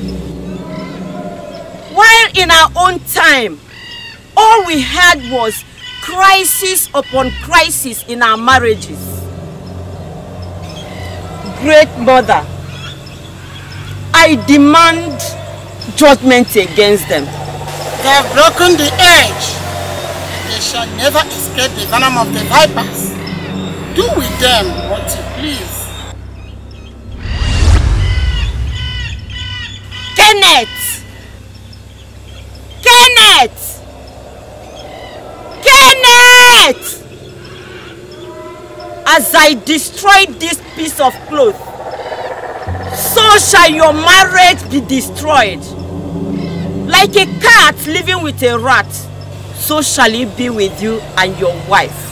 While in our own time, all we had was crisis upon crisis in our marriages. Great Mother, I demand judgment against them. They have broken the edge. They shall never escape the venom of the vipers. Do with them what you please. Kenneth! Kenneth! Kenneth! As I destroyed this piece of cloth, so shall your marriage be destroyed. Like a cat living with a rat, so shall it be with you and your wife.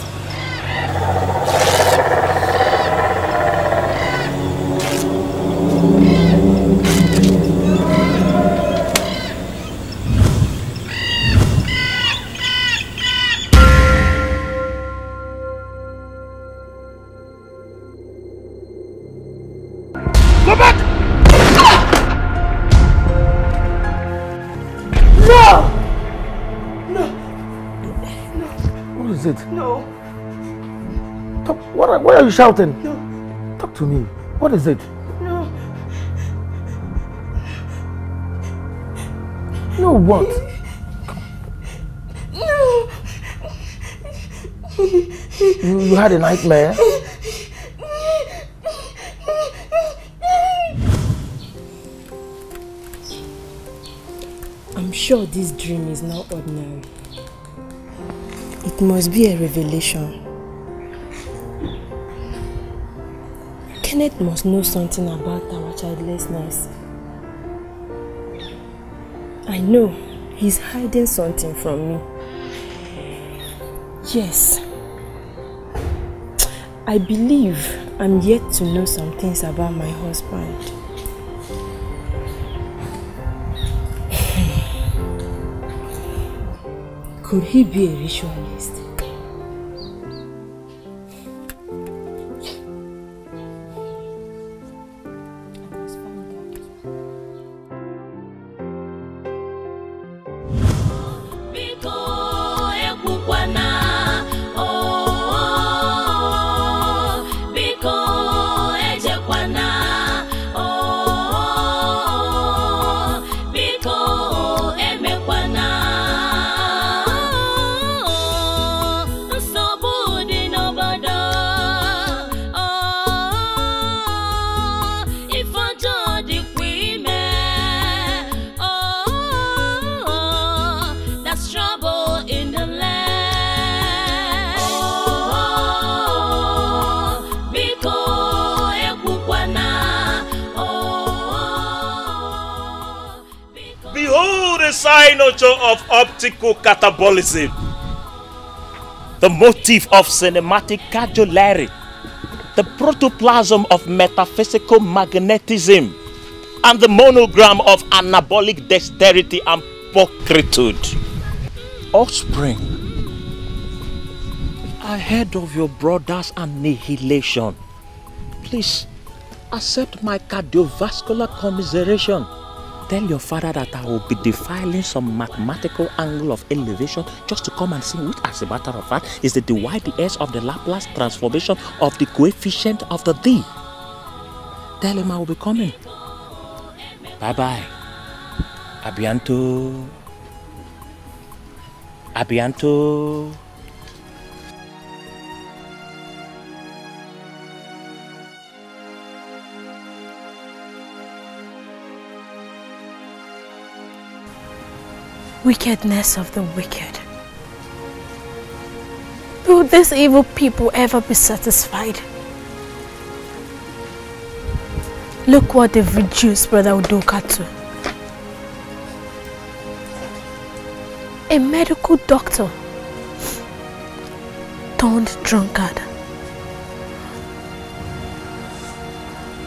Go back! No! Why are you shouting? No. Talk to me. What is it? No. No, what? No. You had a nightmare? I'm sure this dream is not ordinary. It must be a revelation. Kenneth must know something about our childlessness. I know he's hiding something from me. Yes. I believe I'm yet to know some things about my husband. Could he be a ritualist? Of optical catabolism, the motif of cinematic cajolery, the protoplasm of metaphysical magnetism, and the monogram of anabolic dexterity and pulchritude. Offspring, ahead of your brother's annihilation, please accept my cardiovascular commiseration. Tell your father that I will be defiling some mathematical angle of elevation just to come and see, which, as a matter of fact, is the dy/ds of the Laplace transformation of the coefficient of the d. Tell him I will be coming. Bye-bye. A bientôt. A bientôt. Wickedness of the wicked. Will these evil people ever be satisfied? Look what they've reduced Brother Udoka to. A medical doctor turned drunkard.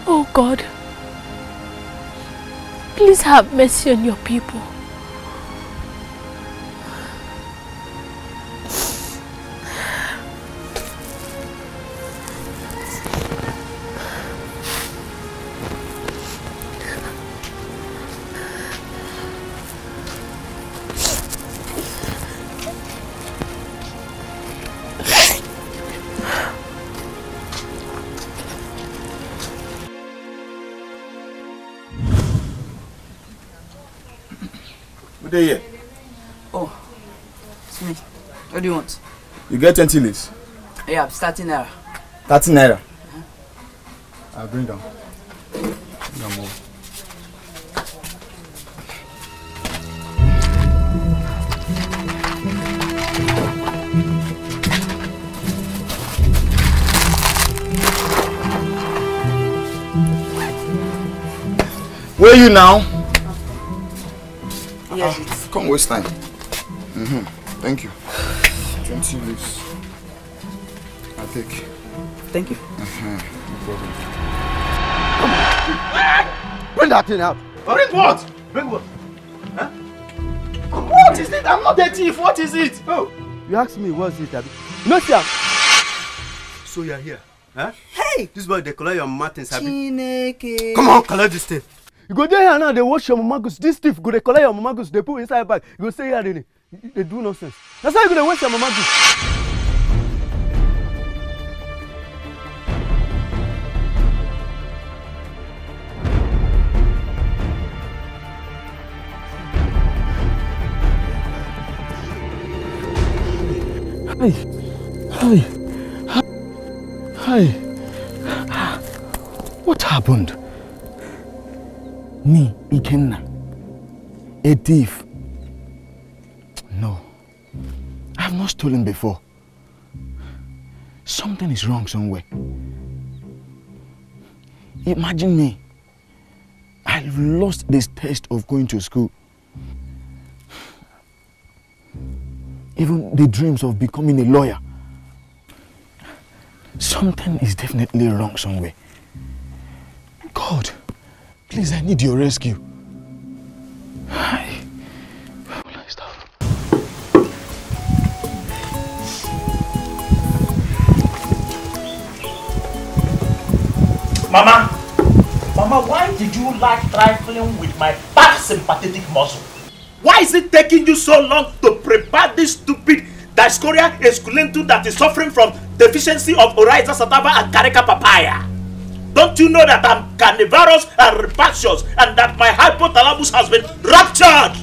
Oh God, please have mercy on your people. Here. Oh, it's me. What do you want? You get 20 leaves? Yeah, 30 naira. 30 naira? I'll bring them. Where are you now? Yes, come waste time. Thank you. 20 leaves. I'll take. Thank you. No problem. Bring that thing out. Bring what? Bring what? Huh? What is it? I'm not a thief. What is it? Oh, you asked me what's it, Abi? No, sir. So you're here, huh? Hey! This boy they collect your martins, Abi. Chineke. Come on, collect this thing. You go there here now, they wash your mamagus. This thief go they collect your mamagus, they put inside your bag. You go say here, they do nonsense. That's how you go to wash your mamagus. Hi. What happened? Me, Ikenna, a thief. No, I have not stolen before. Something is wrong somewhere. Imagine me. I've lost this taste of going to school. Even the dreams of becoming a lawyer. Something is definitely wrong somewhere. God, please, I need your rescue. Where will I start? Mama, why did you like trifling with my parasympathetic muscle? Why is it taking you so long to prepare this stupid Dioscorea esculentum that is suffering from deficiency of Oryza sativa and Carica papaya? Don't you know that I'm carnivorous and rapacious and that my hypothalamus has been ruptured?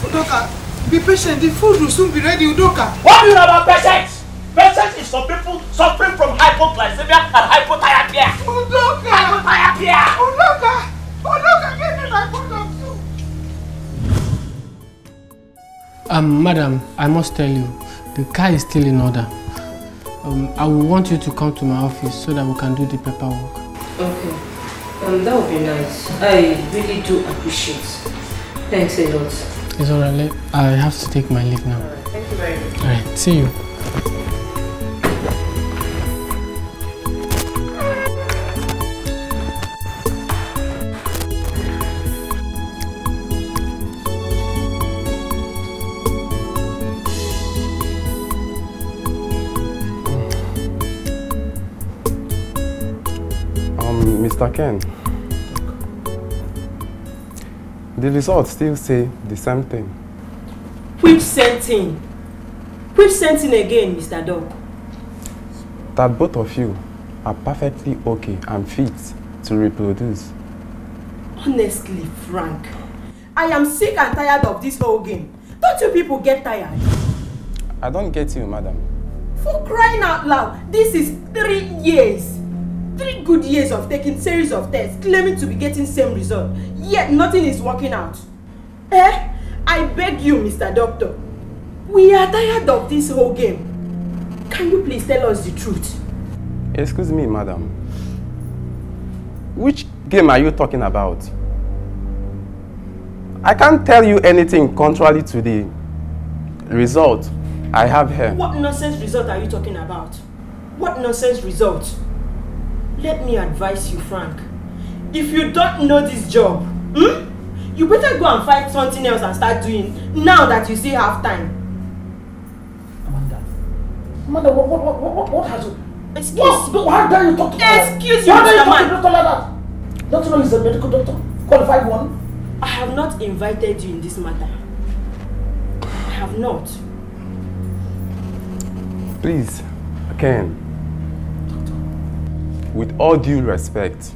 Udoka, be patient. The food will soon be ready, Udoka. What do you know about patience? Patience is for people suffering from hypoglycemia and hypothyroidism. Udoka! Hypothyroidism! Udoka, give me my food of soup. Madam, I must tell you, the car is still in order. I will want you to come to my office so that we can do the paperwork. Okay. That would be nice. I really do appreciate. Thanks a lot. It's alright. I have to take my leave now. Alright, thank you very much. Alright, see you. Mr. Ken, the results still say the same thing. Which same thing? Which same thing again, Mr. Dog? That both of you are perfectly okay and fit to reproduce. Honestly, Frank, I am sick and tired of this whole game. Don't you people get tired? I don't get you, madam. For crying out loud, this is 3 years. 3 good years of taking series of tests, claiming to be getting same result, yet nothing is working out. I beg you, Mr. Doctor. We are tired of this whole game. Can you please tell us the truth? Excuse me, madam. Which game are you talking about? I can't tell you anything contrary to the result I have here. What nonsense result are you talking about? What nonsense result? Let me advise you, Frank. If you don't know this job, you better go and find something else and start doing now that you still have time. Amanda, what has you? Excuse me. How dare you talk to me? Excuse you, Mr. Man. Doctor like that? Don't you know he's a medical doctor? Qualified one? I have not invited you in this matter. I have not. Please, Ken. With all due respect,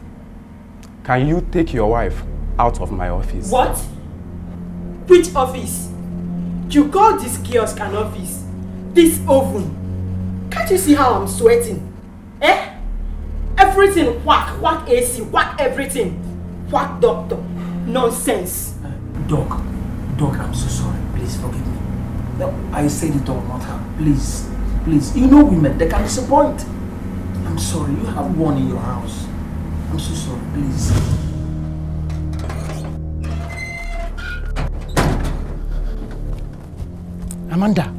can you take your wife out of my office? What? Which office? You call this kiosk an office? This oven? Can't you see how I'm sweating? Everything whack AC, whack everything. Whack doctor. Nonsense. Doc, I'm so sorry. Please forgive me. No, I said it all, not her. Please. You know women, they can disappoint. I'm sorry, you have one in your house. I'm so sorry, please. Amanda,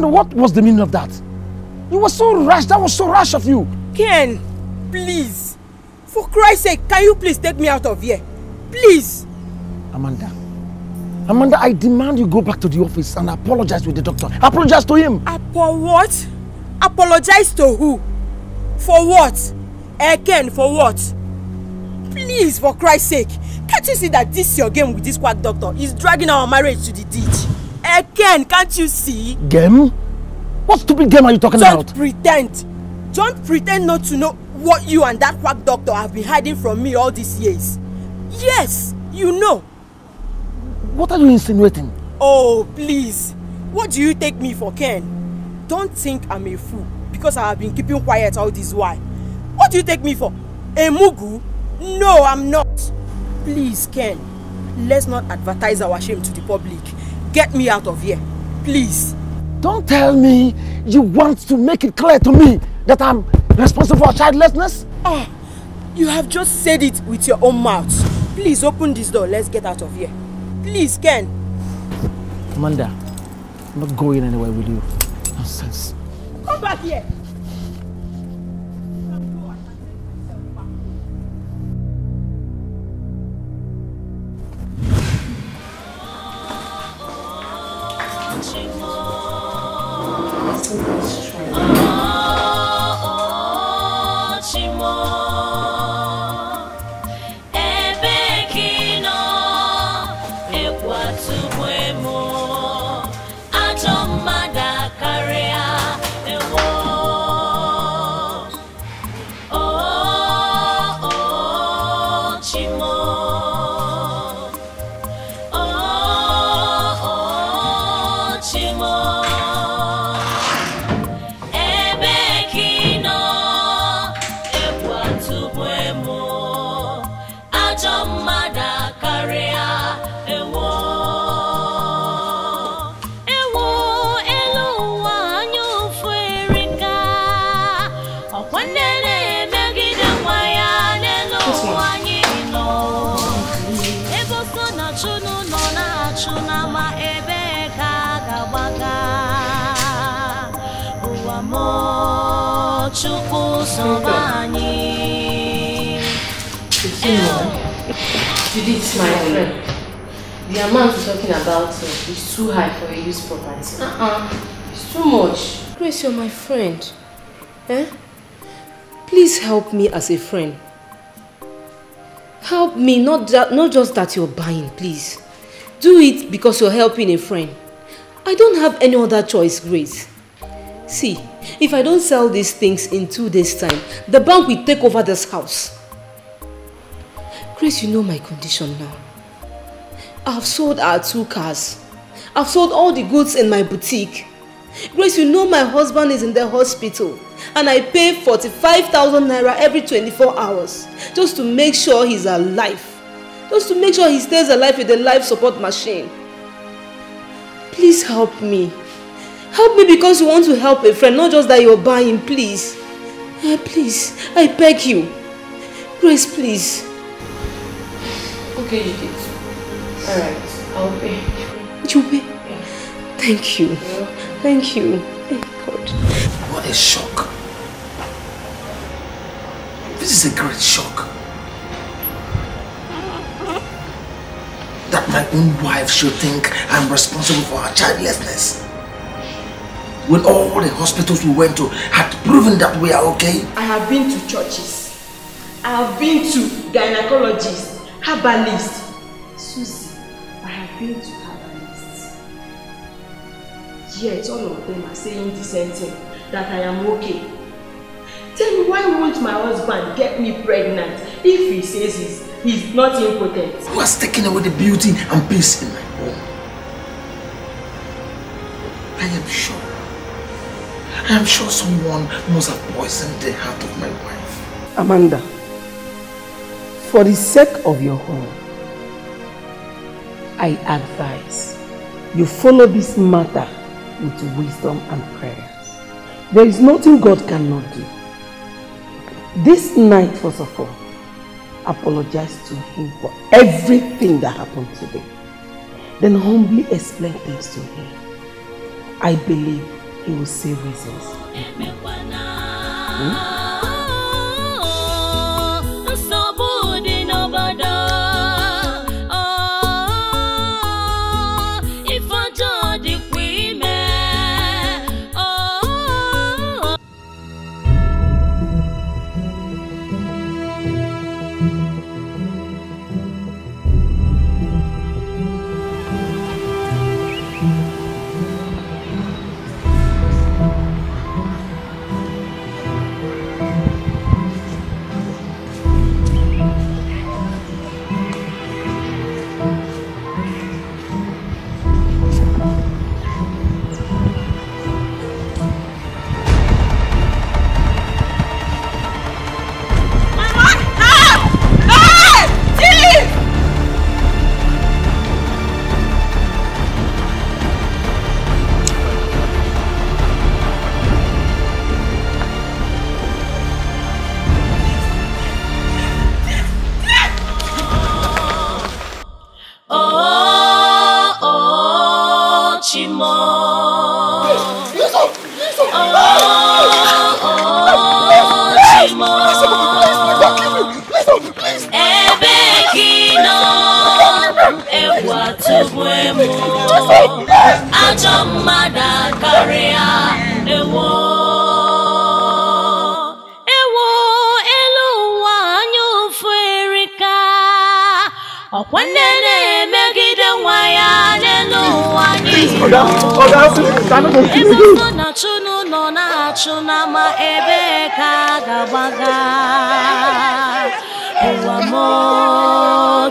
what was the meaning of that? You were so rash. That was so rash of you. Ken, please. For Christ's sake, can you please take me out of here? Please. Amanda, I demand you go back to the office and apologize with the doctor. Apologize to him. What? Apologize to who? For what? Ken, for what? Please, for Christ's sake. Can't you see that this your game with this quack doctor is dragging our marriage to the ditch? Ken, can't you see? Game? What stupid game are you talking about? Don't pretend. Don't pretend not to know what you and that quack doctor have been hiding from me all these years. Yes, you know. What are you insinuating? Oh, please. What do you take me for, Ken? Don't think I'm a fool because I have been keeping quiet all this while. What do you take me for? A mugu? No, I'm not. Please, Ken, let's not advertise our shame to the public. Get me out of here, please. Don't tell me you want to make it clear to me that I'm responsible for childlessness? Oh, you have just said it with your own mouth. Please open this door. Let's get out of here. Please, Ken. Amanda, I'm not going anywhere with you. Nonsense. Come back here. Judith, my friend, the amount we're talking about is too high for a used property. It's too much. Grace, you're my friend. Please help me as a friend. Help me, not just that you're buying, please. Do it because you're helping a friend. I don't have any other choice, Grace. See, if I don't sell these things in 2 days' time, the bank will take over this house. Grace, you know my condition now. I've sold our 2 cars. I've sold all the goods in my boutique. Grace, you know my husband is in the hospital and I pay 45,000 naira every 24 hours just to make sure he's alive. Just to make sure he stays alive with a life support machine. Please help me. Help me because you want to help a friend, not just that you're buying, please. Please, I beg you. Grace, please. Okay, you did. Alright, I'll pay. You pay? Yeah. Thank you. Thank you. Thank God. What a shock. This is a great shock. That my own wife should think I'm responsible for her childlessness. When all the hospitals we went to had proven that we are okay. I have been to churches. I have been to gynecologists, herbalists. Susie, I have been to herbalists. Yet all of them are saying the same thing, that I am okay. Tell me, why won't my husband get me pregnant if he says he's not impotent? Who has taken away the beauty and peace in my home? I am sure someone must have poisoned the heart of my wife. Amanda, for the sake of your home, I advise you follow this matter with wisdom and prayers. There is nothing God cannot do. This night, first of all, apologize to him for everything that happened today. Then humbly explain things to him. I believe he will say reasons.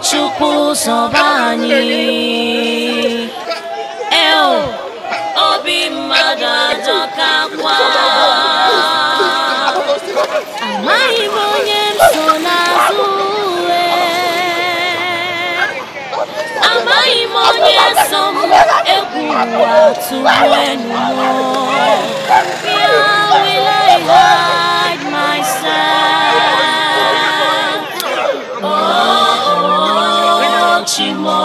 Chukwu sobani obi mmadụ adọkakwa amaghị m onye m so n'azụ amaghị m onye so m egwu atụwenu Where will I hide myself? Oh, Chimo.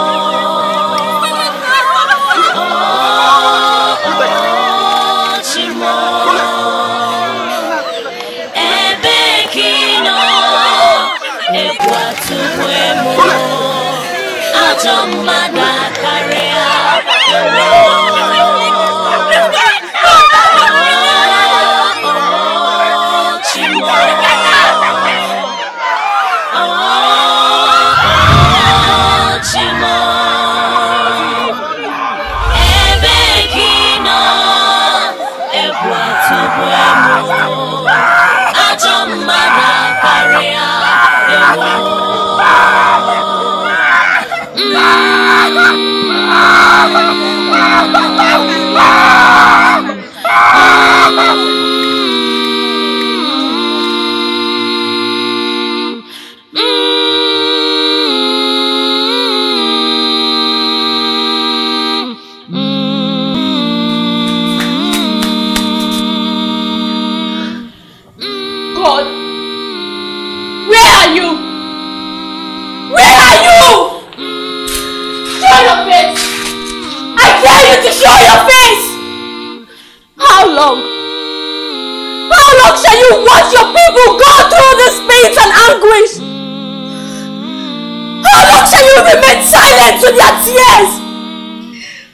To their tears.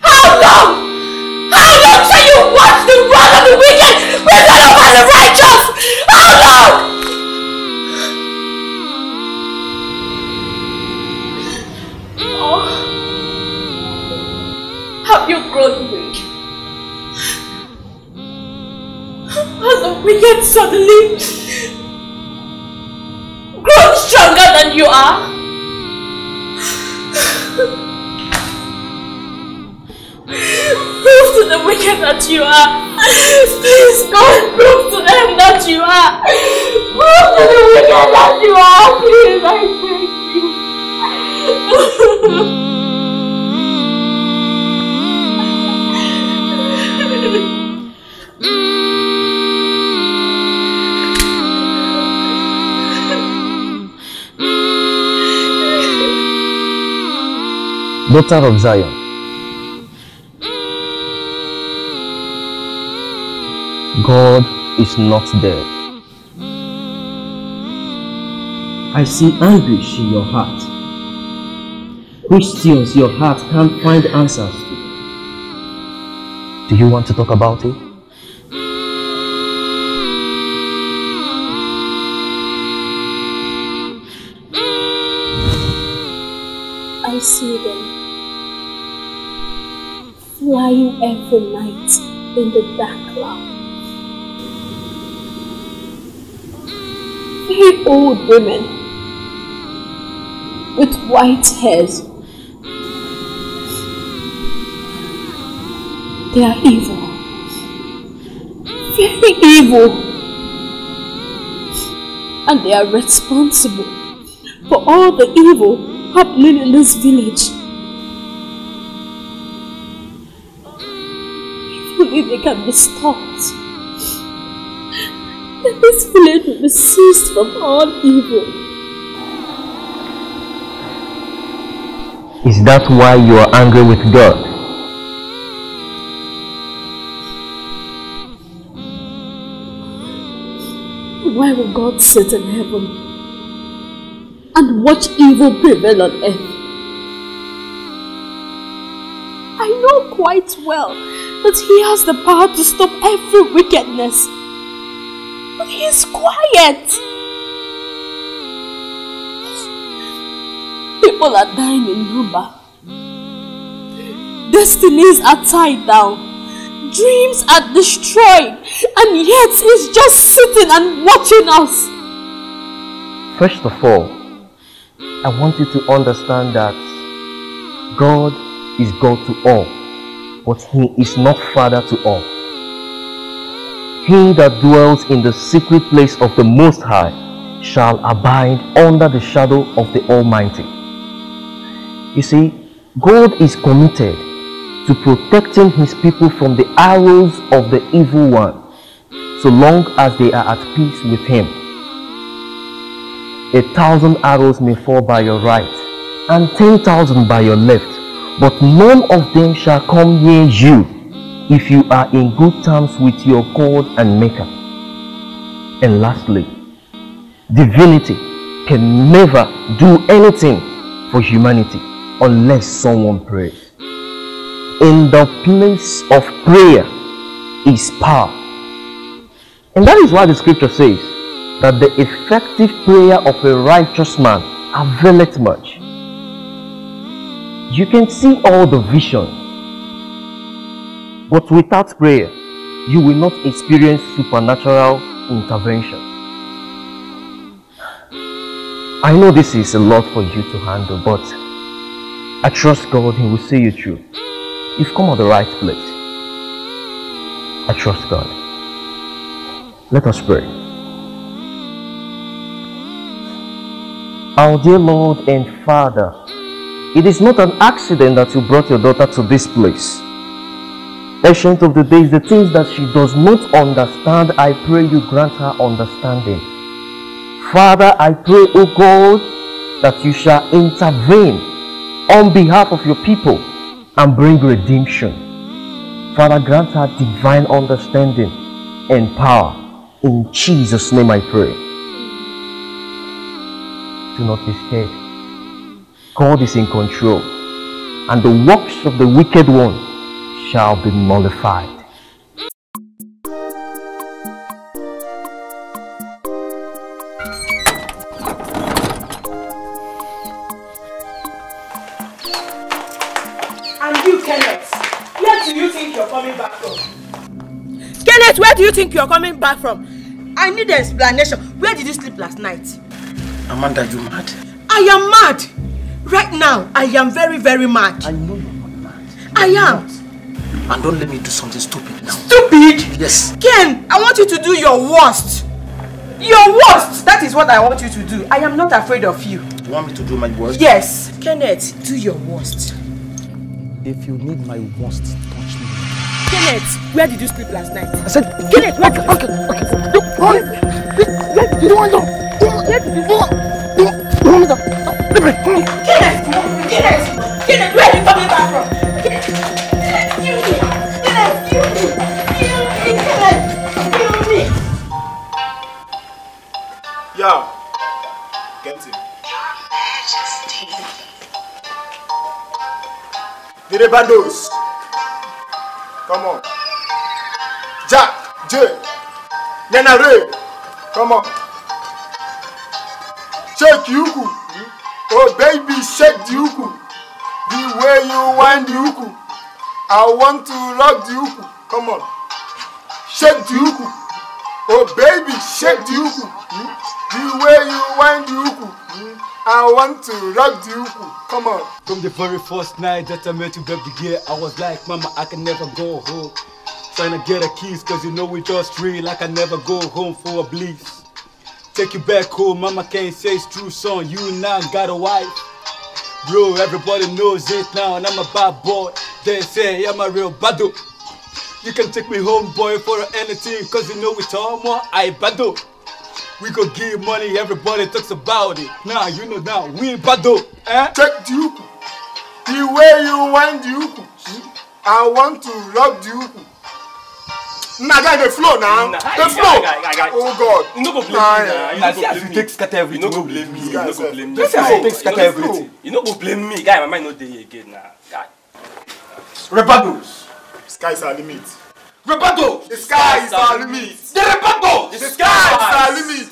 How long? How long shall you watch the wrath of the wicked prevail over the righteous? How long? Oh, have you grown weak? Has the wicked suddenly grown stronger than you are? Prove to the wicked that you are. Please go and prove to them that you are. Prove to the wicked that you are. Please, I beg you. Daughter of Zion, God is not dead. I see anguish in your heart. Questions your heart can't find answers to. Do you want to talk about it? I see them flying every night in the dark cloud. Very old women with white hairs. They are evil. Very evil. And they are responsible for all the evil happening in this village. If only they can be stopped, then this village will be ceased from all evil. Is that why you are angry with God? Why will God sit in heaven and watch evil prevail on earth? quite well that he has the power to stop every wickedness. But he is quiet. People are dying in number. Destinies are tied down. Dreams are destroyed. And yet he's just sitting and watching us. First of all, I want you to understand that God is God to all, but He is not Father to all. He that dwells in the secret place of the Most High shall abide under the shadow of the Almighty. You see, God is committed to protecting His people from the arrows of the evil one, so long as they are at peace with Him. 1,000 arrows may fall by your right, and 10,000 by your left, but none of them shall come near you, if you are in good terms with your God and Maker. And lastly, divinity can never do anything for humanity unless someone prays. In the place of prayer is power. And that is why the scripture says that the effective prayer of a righteous man availeth much. You can see all the visions, but without prayer, you will not experience supernatural intervention. I know this is a lot for you to handle, but I trust God He will see you through. You've come at the right place. I trust God. Let us pray. Our dear Lord and Father, it is not an accident that you brought your daughter to this place. Ancient of the days, the things that she does not understand, I pray you grant her understanding. Father, I pray, O God, that you shall intervene on behalf of your people and bring redemption. Father, grant her divine understanding and power. In Jesus' name I pray. Do not be scared. God is in control, and the works of the wicked one shall be nullified. And you, Kenneth, where do you think you're coming back from? Kenneth, where do you think you're coming back from? I need an explanation. Where did you sleep last night? Amanda, you mad? I am mad. Right now, I am very, very mad. I know you're not mad. I am. And don't let me do something stupid now. Stupid? Yes. Ken, I want you to do your worst. Your worst! That is what I want you to do. I am not afraid of you. You want me to do my worst? Yes. Kenneth, do your worst. If you need my worst, touch me. Kenneth, where did you sleep last night? I said, Kenneth, where okay. You don't want to. Kenneth, where are you coming back from? Kenneth, Yeah, get him. The bandos. Come on. Jack, J, Nana Ray. Come on. Shake Yuku. Oh baby, shake the Yuku. The way you wind the Yuku. I want to rock the Yuku. Come on. Shake the Yuku. Oh baby, shake the Yuku. The way you wind the Yuku. I want to rock the Yuku. Come on. From the very first night that I met you, baby girl, I was like, mama, I can never go home. Trying to get a kiss, cause you know we just real, like I never go home for a bliss. Take you back home, mama can't say it's true, son. You now got a wife. Bro, everybody knows it now, and I'm a bad boy. They say I'm a real bado. You can take me home, boy, for anything, cause you know it's all more I bado. We go give money, everybody talks about it. Now, you know now, we bado. Check the Yuku. The way you wind the Yuku. I want to rock the Yuku. Nah, guy, the flow now. The flow. Oh God. You no go blame me now. You see as you take scatter everything. You no go blame me. You no go blame me. You see as you take scatter everything. You no go blame me. Guy, my mind no dey again now. Guy. Rebados. Skies are limit. Roberto, the sky is our limit. The Roberto, the sky is our limit.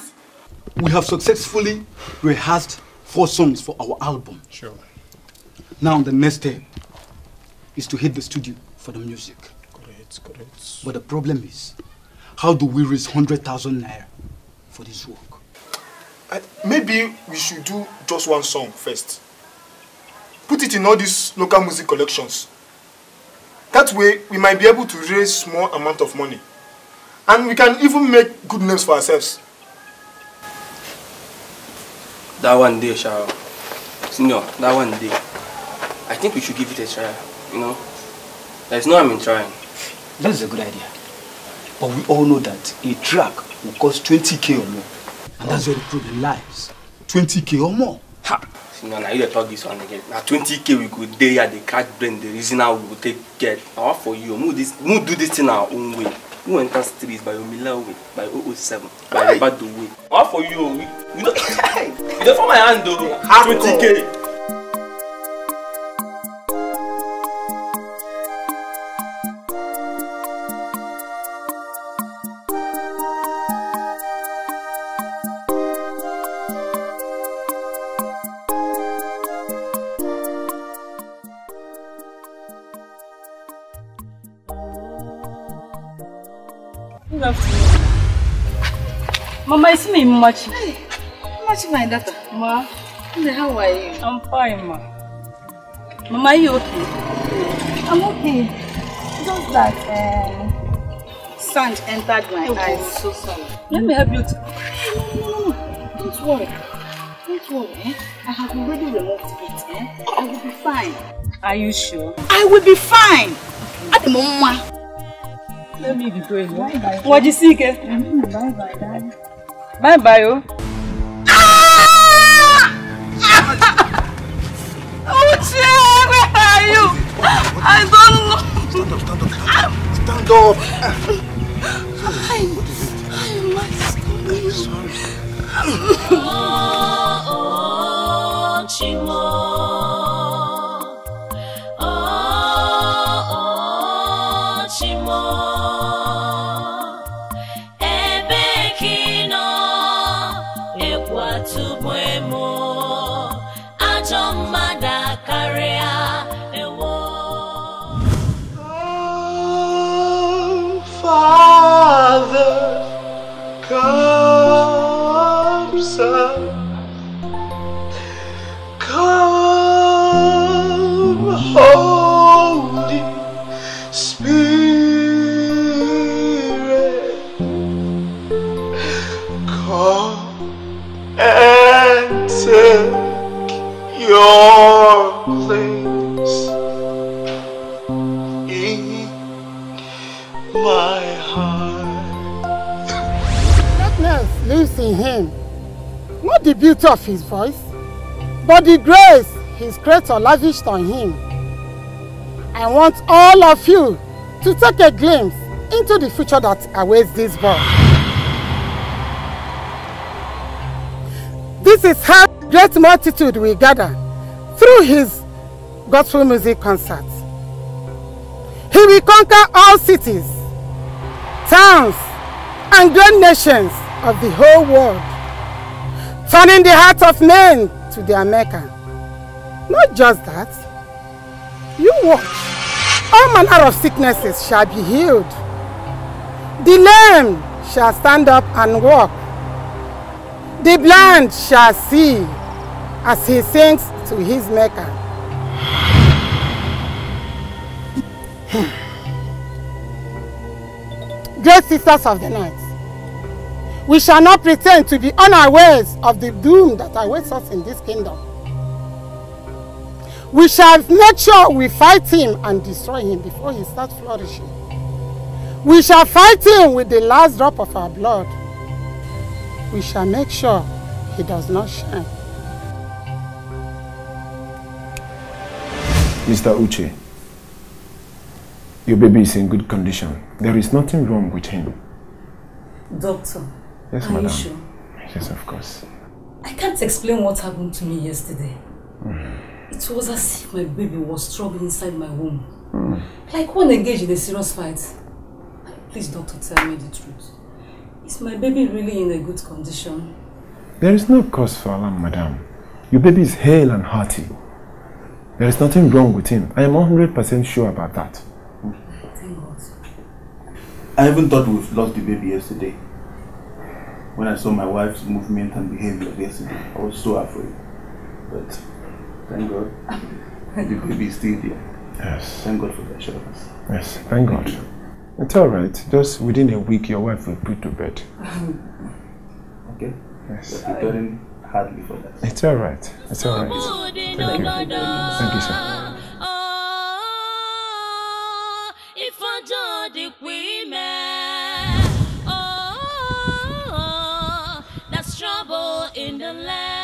We have successfully rehearsed 4 songs for our album. Sure. Now the next step is to hit the studio for the music. Correct. But the problem is, how do we raise 100,000 naira for this work? Maybe we should do just one song first. Put it in all these local music collections. That way, we might be able to raise small amount of money. And we can even make good names for ourselves. That one day, Shao. Senior, that one day. I think we should give it a try, you know? There's no harm in trying. That is a good idea. But we all know that a track will cost 20k or more. And that's where the problem lies. 20k or more. Ha! Senior, now you talk this one again. Now 20k we go there, the crack brain, the reason how we will take care. Now for you, we do this in our own way. We enter streets by Omila way, by 007, by Roberto way. Now for you, we don't you don't for my hand though. 20k. Mama, it's me, Machi. Hey, Machi, my daughter. Ma, how are you? I'm fine, ma. Mama, are you okay? I'm okay. Just that sand entered my eyes. I'm so sorry. Let me help you. No. Don't worry. Don't worry. I have already removed it. I will be fine. Are you sure? I will be fine. At the moment. Let me be going. Bye-bye. What do you see, Ke? Bye-bye, Daddy. Bye-bye, oh. Uche, where are you? I don't know. Stand up. Father, come, Son, come, Holy Spirit, come and take your place in my heart. Greatness lives in him. Not the beauty of his voice, but the grace his creator lavished on him. I want all of you to take a glimpse into the future that awaits this boy. This is how a great multitude will gather through his gospel music concerts. He will conquer all cities, towns, and great nations of the whole world, turning the hearts of men to their Mecca. Not just that, you watch, all manner of sicknesses shall be healed. The lame shall stand up and walk. The blind shall see as he sings to his Mecca. Great sisters of the night, we shall not pretend to be unawares of the doom that awaits us in this kingdom. We shall make sure we fight him and destroy him before he starts flourishing. We shall fight him with the last drop of our blood. We shall make sure he does not shine. Mr. Uche, your baby is in good condition. There is nothing wrong with him. Doctor, Yes, are madam. you sure? Yes, of course. I can't explain what happened to me yesterday. It was as if my baby was struggling inside my womb. Like one engaged in a serious fight. Please, doctor, tell me the truth. Is my baby really in a good condition? There is no cause for alarm, madam. Your baby is hale and hearty. There is nothing wrong with him. I am 100% sure about that. Thank God. I even thought we've lost the baby yesterday. When I saw my wife's movement and behavior yesterday, I was so afraid. But thank God, the baby is still there. Yes. Thank God for the assurance. Yes, thank God. It's alright. Just within a week, your wife will put to bed. Okay? Yes. We're preparing hardly for that. It's alright. It's alright. Thank you. Thank you, sir. If I do the women, that's trouble in the land.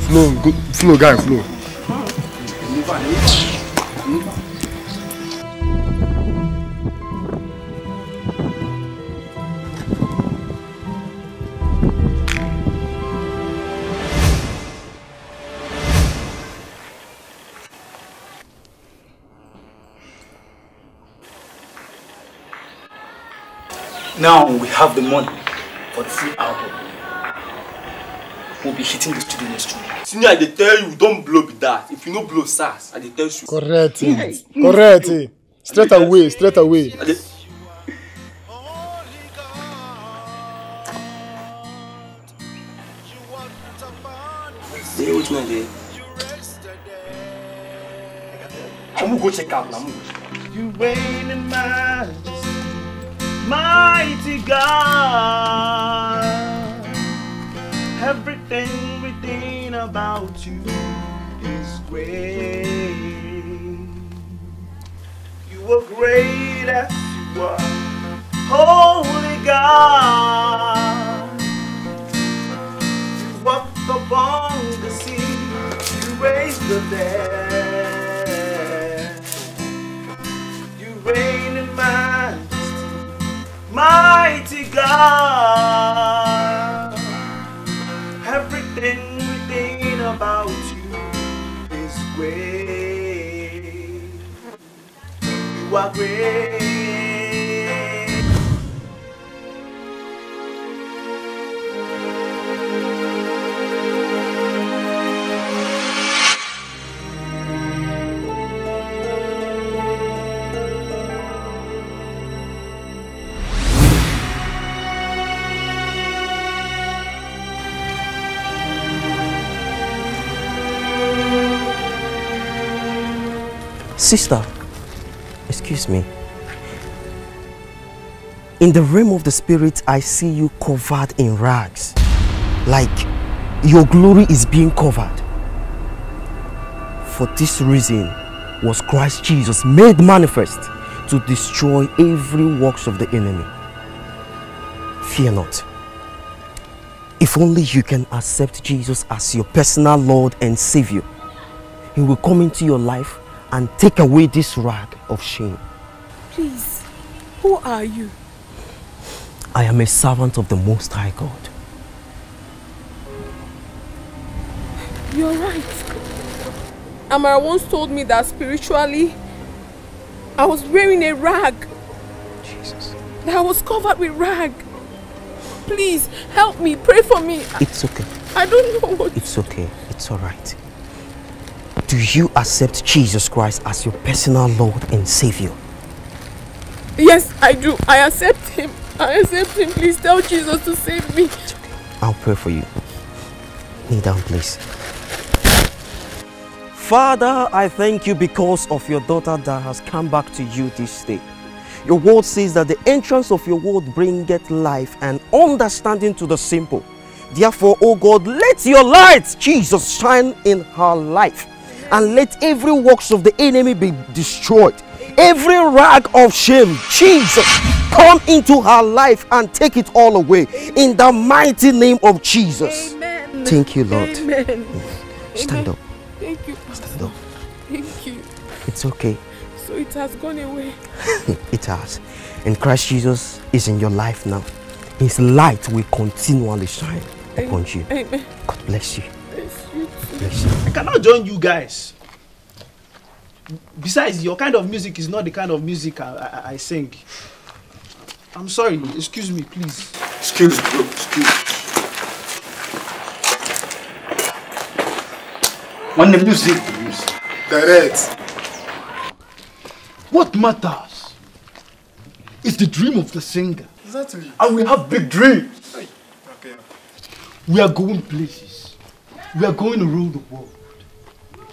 Flow, good flow, guy, flow. Now we have the money for the full album. We'll be hitting the studio next week. Senior, I tell you, don't blow with that. If you no blow SARS, I tell you. Correct. Correct. Straight away, straight away. Stay with me there. I'm gonna go check out now. You reign in majesty, mighty God. Everything within about you is great. You are great as you are, holy God. You walked upon the sea, you raised the dead. You reign in majesty, mighty God. Everything within about you is great. You are great. Sister, excuse me. In the realm of the spirit, I see you covered in rags. Like your glory is being covered. For this reason was Christ Jesus made manifest to destroy every works of the enemy. Fear not. If only you can accept Jesus as your personal Lord and Savior, He will come into your life and take away this rag of shame. Please, who are you? I am a servant of the Most High God. You're right. Amara once told me that spiritually, I was wearing a rag. Jesus. That I was covered with rag. Please, help me, pray for me. It's okay. I don't know what... It's okay. It's alright. Do you accept Jesus Christ as your personal Lord and Savior? Yes, I do. I accept Him. I accept Him. Please tell Jesus to save me. It's okay. I'll pray for you. Kneel down, please. Father, I thank you because of your daughter that has come back to you this day. Your word says that the entrance of your word bringeth life and understanding to the simple. Therefore, O God, let your light, Jesus, shine in her life. And let every works of the enemy be destroyed. every rag of shame, Jesus, come into her life and take it all away. In the mighty name of Jesus. Amen. Thank you, Lord. Amen. Stand up. Thank you. Stand up. Thank you. It's okay. So it has gone away. It has. And Christ Jesus is in your life now. His light will continually shine upon you. Amen. God bless you. God bless you. I cannot join you guys. Besides, your kind of music is not the kind of music I sing. I'm sorry. Excuse me, please. Excuse me, bro. Excuse me. When the music, Direct. What matters is the dream of the singer. Exactly. And we have big dreams. Okay. We are going places. We are going to rule the world.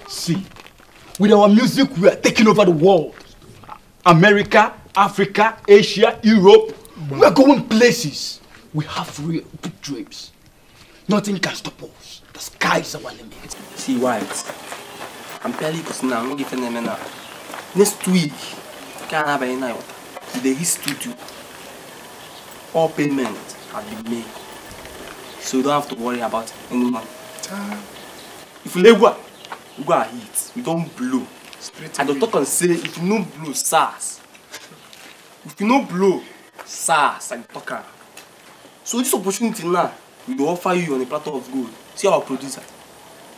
See, with our music, we are taking over the world. America, Africa, Asia, Europe. We are going places. We have real big dreams. Nothing can stop us. The sky is our limit. See, White. I'm telling you because now I'm giving them now. Next week, can't have any night. The studio. All payment has been made. So you don't have to worry about any money. If you go hit, we don't blow. I don't talk and say if you no blow, SARS. If you no blow, SARS, I talk. So this opportunity now, we will offer you on a platter of gold. See our producer.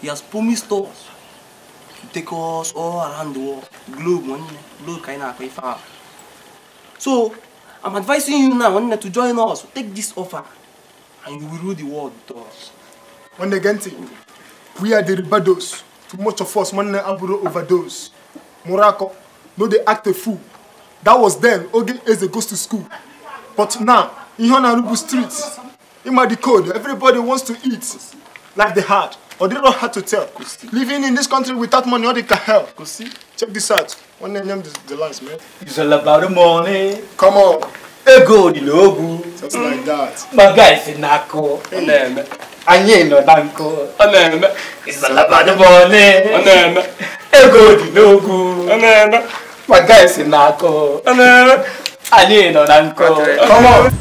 He has promised us to take us all around the world. Globe kind of far. So I'm advising you now to join us. Take this offer and you will rule the world with us. When they get it, we are the rebellious. Too much of us, one overdose. Morocco, no, they act a fool. That was then, Oge Eze goes to school. But now, in Honarubu streets, in my code, everybody wants to eat like they had, or they don't have to tell. Living in this country without money, all they can help. Check this out. One name the lines, man. It's all about the money. Come on. Ego di logo. Just like that. My guys in Nako. Anye no Danko. It's all about the money. Ego di logo. My guys in Nako. Anye no Danko. Come on.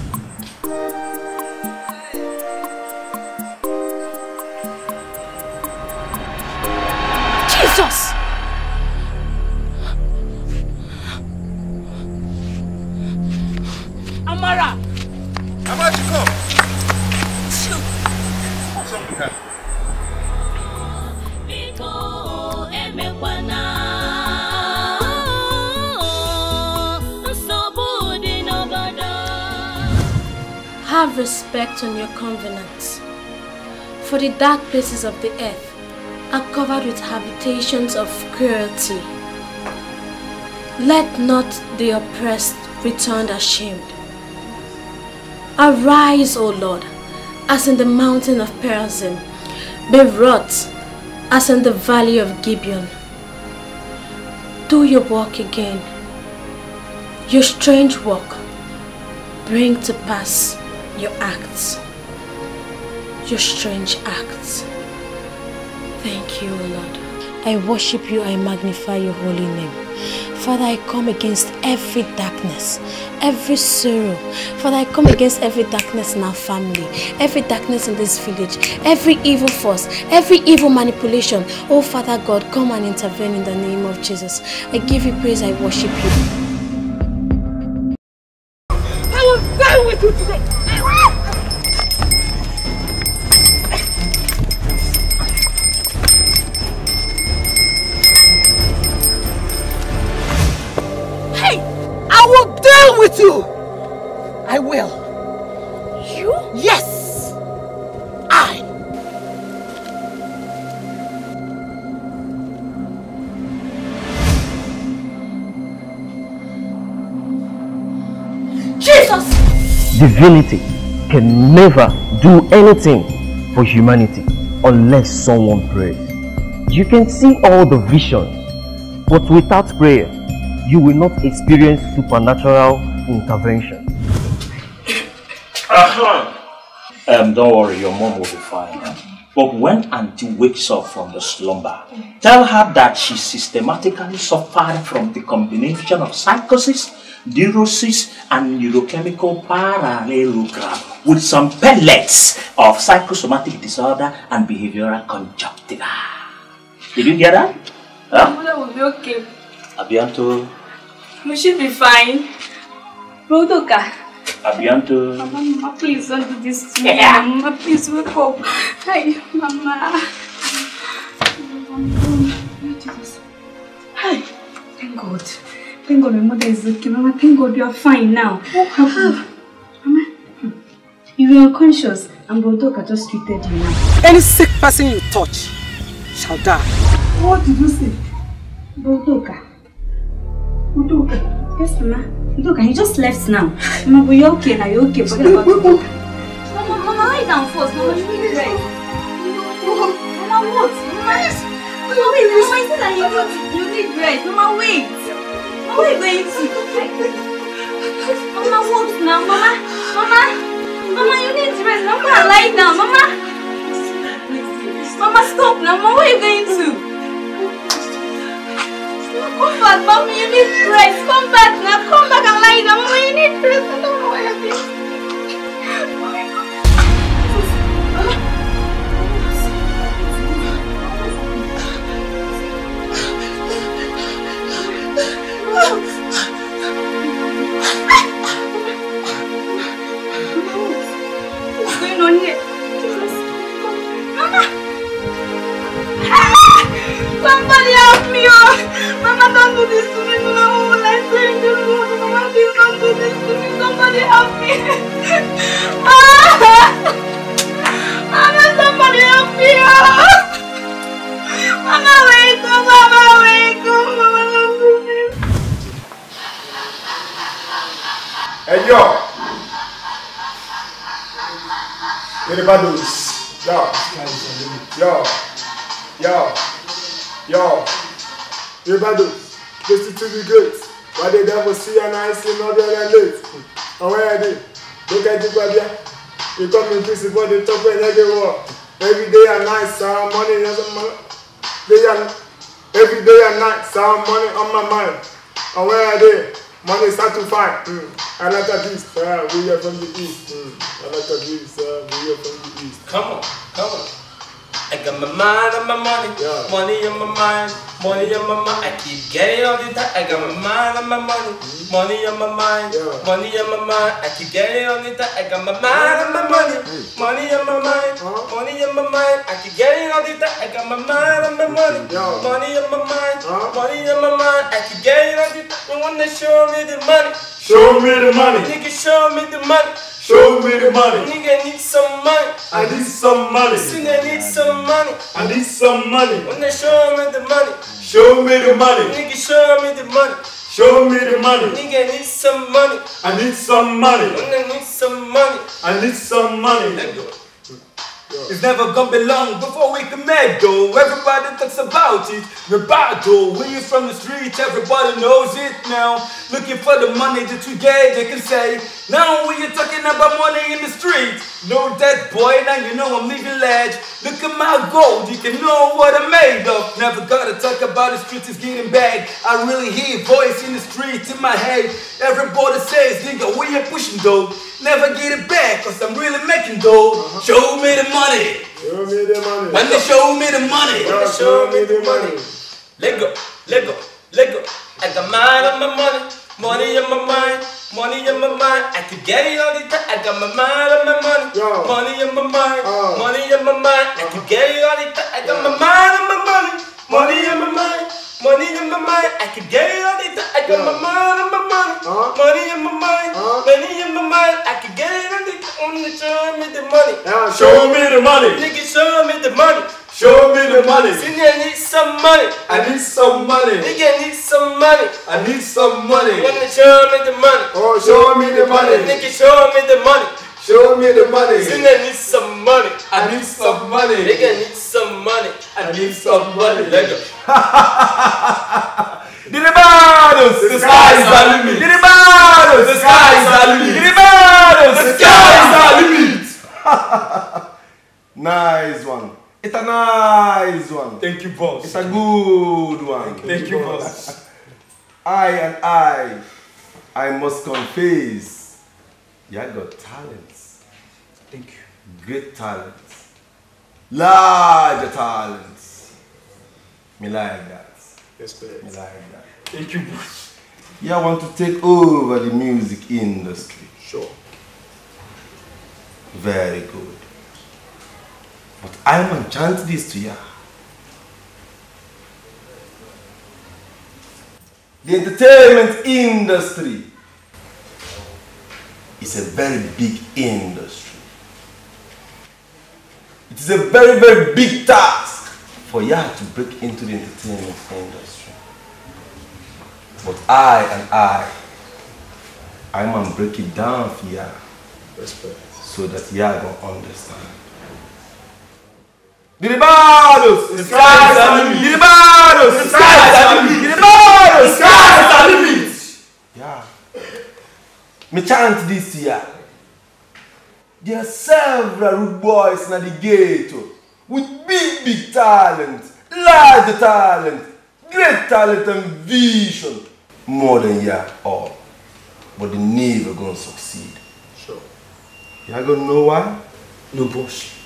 Jesus! Amara! Amara, you come. What's up with her? Have respect on your covenants, for the dark places of the earth are covered with habitations of cruelty. Let not the oppressed return ashamed. Arise, O Lord, as in the mountain of Perazim. Be wrought as in the valley of Gibeon. Do your work again, your strange work. Bring to pass your acts, your strange acts. Thank you, O Lord. I worship you, I magnify your holy name. Father, I come against every darkness, every sorrow. Father, I come against every darkness in our family, every darkness in this village, every evil force, every evil manipulation. Oh, Father God, come and intervene in the name of Jesus. I give you praise, I worship you. I will die with you today. I will deal with you. I will. You? Yes. I. Jesus! Divinity can never do anything for humanity unless someone prays. You can see all the visions, but without prayer, you will not experience supernatural intervention. Don't worry, your mom will be fine. But when Auntie wakes up from the slumber, tell her that she systematically suffered from the combination of psychosis, neurosis, and neurochemical parallelogram with some pellets of psychosomatic disorder and behavioral conjunctiva. Did you hear that? Huh? Mother will be okay. Abianto. We should be fine. Rodoka. Abianto. Mama, please don't do this to me. Mama, please wake up. Hi, Mama. Hi. Thank God. Thank God my mother is okay. Mama, thank God you are fine now. What happened? Mama, you were unconscious and Rodoka just treated you now. Any sick person you touch shall die. What did you say? Rodoka. Yes, Mama. Rodoka, he just left now. Mama, but you're okay now. You're okay. Forget about Rodoka. Mama, lie down first. Mama, you need rest. Mama, what? Mama, wait. Mama, I said that you need rest. Mama, wait. Mama, where are you going to? Mama, what now? Mama, you need rest. Mama, lie down. Mama, stop now. Mama, where are you going to? Come back, Mommy, you need rest. Come back now. Come back and lie down. Mama, you need rest. I don't know why I'm here. What's going on here? Mama! Somebody help me! Mama, don't do this to me. Mama, what will I say in this world? Mama, please don't do this to me. Somebody help me. Mama, somebody help me. Mama, wake up. Mama, wake up. Mama, don't do this. Hey, yo. Get the bundles. Yo. Everybody, listen to me good. Why the devil see and I see no other late. And where I did? Look at the baby. You come in this is what they talk and every war. Every day and night, some money every day and night, some money on my mind. And where I did? Money start to find. I like this, we are from the east. I like this, we are from the east. Come on. I got my mind on my money, money on my mind, money on my mind. I keep getting all the time. I got my mind on my money, money on my mind, money on my mind. I keep getting all the time. I got my mind on my money, money on my mind, money on my mind. I keep getting all the time. I got my mind on my money, money on my mind, money on my mind. I keep getting all the time. You wanna show me the money? Show me the money. Nigga, show me the money. Show me the money. Nigga, need some money. I need some money. Nigga, need some money. I need some money. When they show me the money. Show me the money. Nigga, show me the money. Show me the money. Nigga, need some money. I need some money. When they need some money. I need some money. It's never gonna be long before we can make though. Everybody talks about it. Rebuttal. We is from the streets, everybody knows it now. Looking for the money that we get, they can say. Now we are talking about money in the street. Know that boy, now you know I'm leaving ledge. Look at my gold, you can know what I'm made of. Never gotta talk about the streets, it's getting bad. I really hear voice in the streets in my head. Everybody says, nigga, we ain't pushing though. Never get it back, cause I'm really making dough. Show me the money. Show me the money. When they show me the money. When they show me the money. Let go. I got mine on my money, money on my mind, money on my mind. I keep getting all the time. I got my mind on my money, money on my mind, money on my mind. I keep getting all the time. I got my mind on my money, money on my mind, money on my mind. I keep getting all the time. I got my mind on my money, money on my mind, money on my mind. I keep getting all the time. Show me the money. Show me the money. Nigga, show me the money. Show me the money. Nigga, need some money. I need some money. Nigga, need some money. I need some money. Wanna show me the money. Oh, show me the money. Nigga, show me the money. Show me the money. Nigga, need some money. I need some money. Nigga, need some money. I need some money. Let go. The sky is the limit. The sky is the limit. The sky is the limit. Nice one. It's a nice one. Thank you, boss. It's a good one. Thank you, boss. I must confess, you have got talents. Thank you. Great talents. Large talents. Me like that. Respect. Me like that. Thank you, boss. You want to take over the music industry. Sure. Very good. But I want to chant this to you. The entertainment industry is a very big industry. It is a very, very big task for you to break into the entertainment industry. But I want to break it down for you. Respect. So that you don't understand. Diribados! The skies are the limit! Diribados! The skies are the limit! Diribados! The skies are the limit! Yeah. Me chant this year. There are several rude boys in the ghetto with big, big talent, large talent, great talent and vision. More than you all. But they never gonna succeed. Sure. You are gonna know why? No, boss.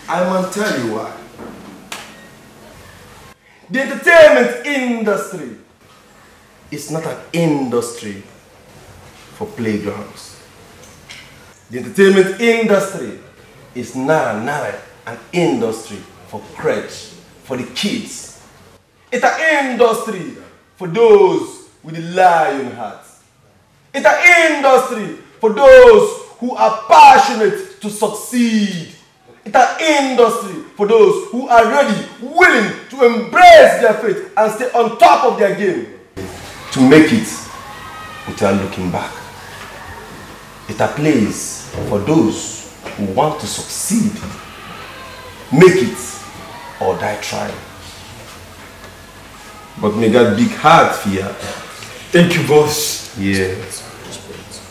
I'm gonna tell you why. The entertainment industry is not an industry for playgrounds. The entertainment industry is not an industry for crèche, for the kids. It's an industry for those with the lion hearts. It's an industry for those who are passionate to succeed. It's an industry for those who are ready, willing to embrace their faith and stay on top of their game. To make it without looking back. It's a place for those who want to succeed. Make it or die trying. But me got big heart for you. Thank you, boss. Yeah.